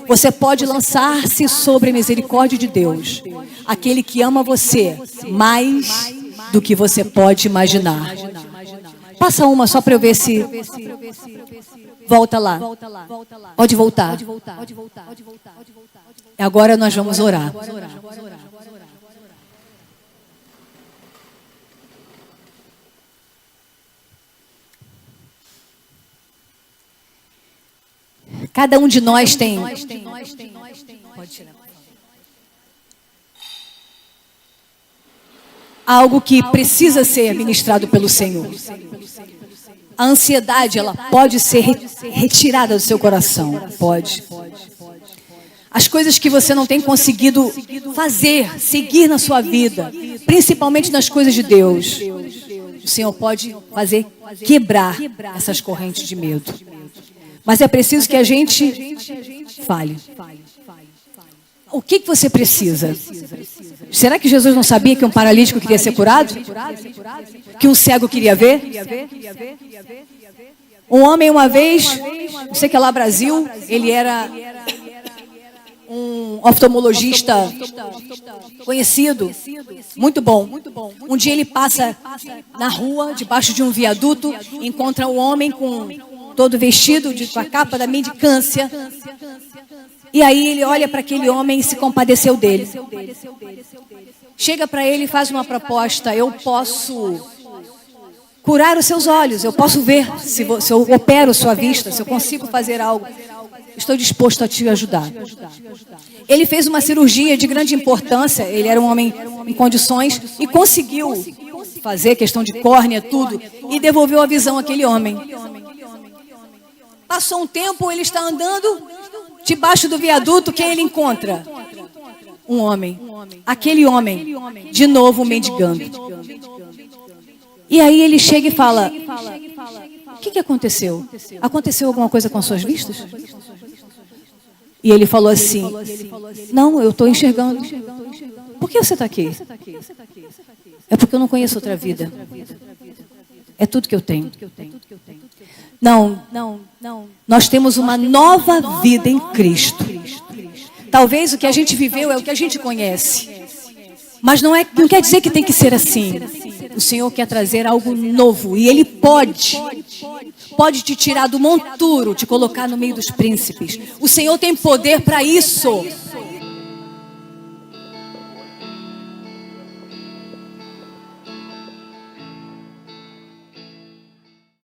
você pode lançar-se sobre a misericórdia de Deus, aquele que ama você mais do que você pode imaginar. Passa uma só para eu ver se... Volta lá. Pode voltar. Agora nós vamos orar. Cada um de nós tem... algo que precisa ser ministrado pelo Senhor. A ansiedade, ela pode ser retirada do seu coração. Pode. As coisas que você não tem conseguido fazer, seguir na sua vida, principalmente nas coisas de Deus, o Senhor pode fazer quebrar essas correntes de medo. Mas é preciso que a gente fale. O que você precisa? Será que Jesus não sabia que um paralítico queria ser curado? Que um cego queria ver? Um homem uma vez, não sei que lá Brasil, ele era um oftalmologista conhecido, muito bom. Um dia ele passa na rua, debaixo de um viaduto, encontra um homem com todo vestido com a capa da mendicância. E aí ele olha para aquele homem e se compadeceu dele. Chega para ele e faz uma proposta: eu posso curar os seus olhos, eu posso ver se eu opero sua vista, se eu consigo fazer algo. Estou disposto a te ajudar. Ele fez uma cirurgia de grande importância, ele era um homem em condições e conseguiu fazer questão de córnea, tudo, e devolveu a visão àquele homem. Passou um tempo, ele está andando debaixo do viaduto, quem ele encontra? Um homem. Aquele homem, de novo mendigando. E aí ele chega e fala: o que aconteceu? Aconteceu alguma coisa com as suas vistas? E ele falou assim: não, eu estou enxergando. Por que você está aqui? É porque eu não conheço outra vida. É tudo que eu tenho. Não. Nós temos uma nova vida em Cristo. Talvez o que a gente viveu é o que a gente conhece. Mas não quer dizer que tem que ser assim. O Senhor quer trazer algo novo. E Ele pode te tirar do monturo, te colocar no meio dos príncipes. O Senhor tem poder para isso.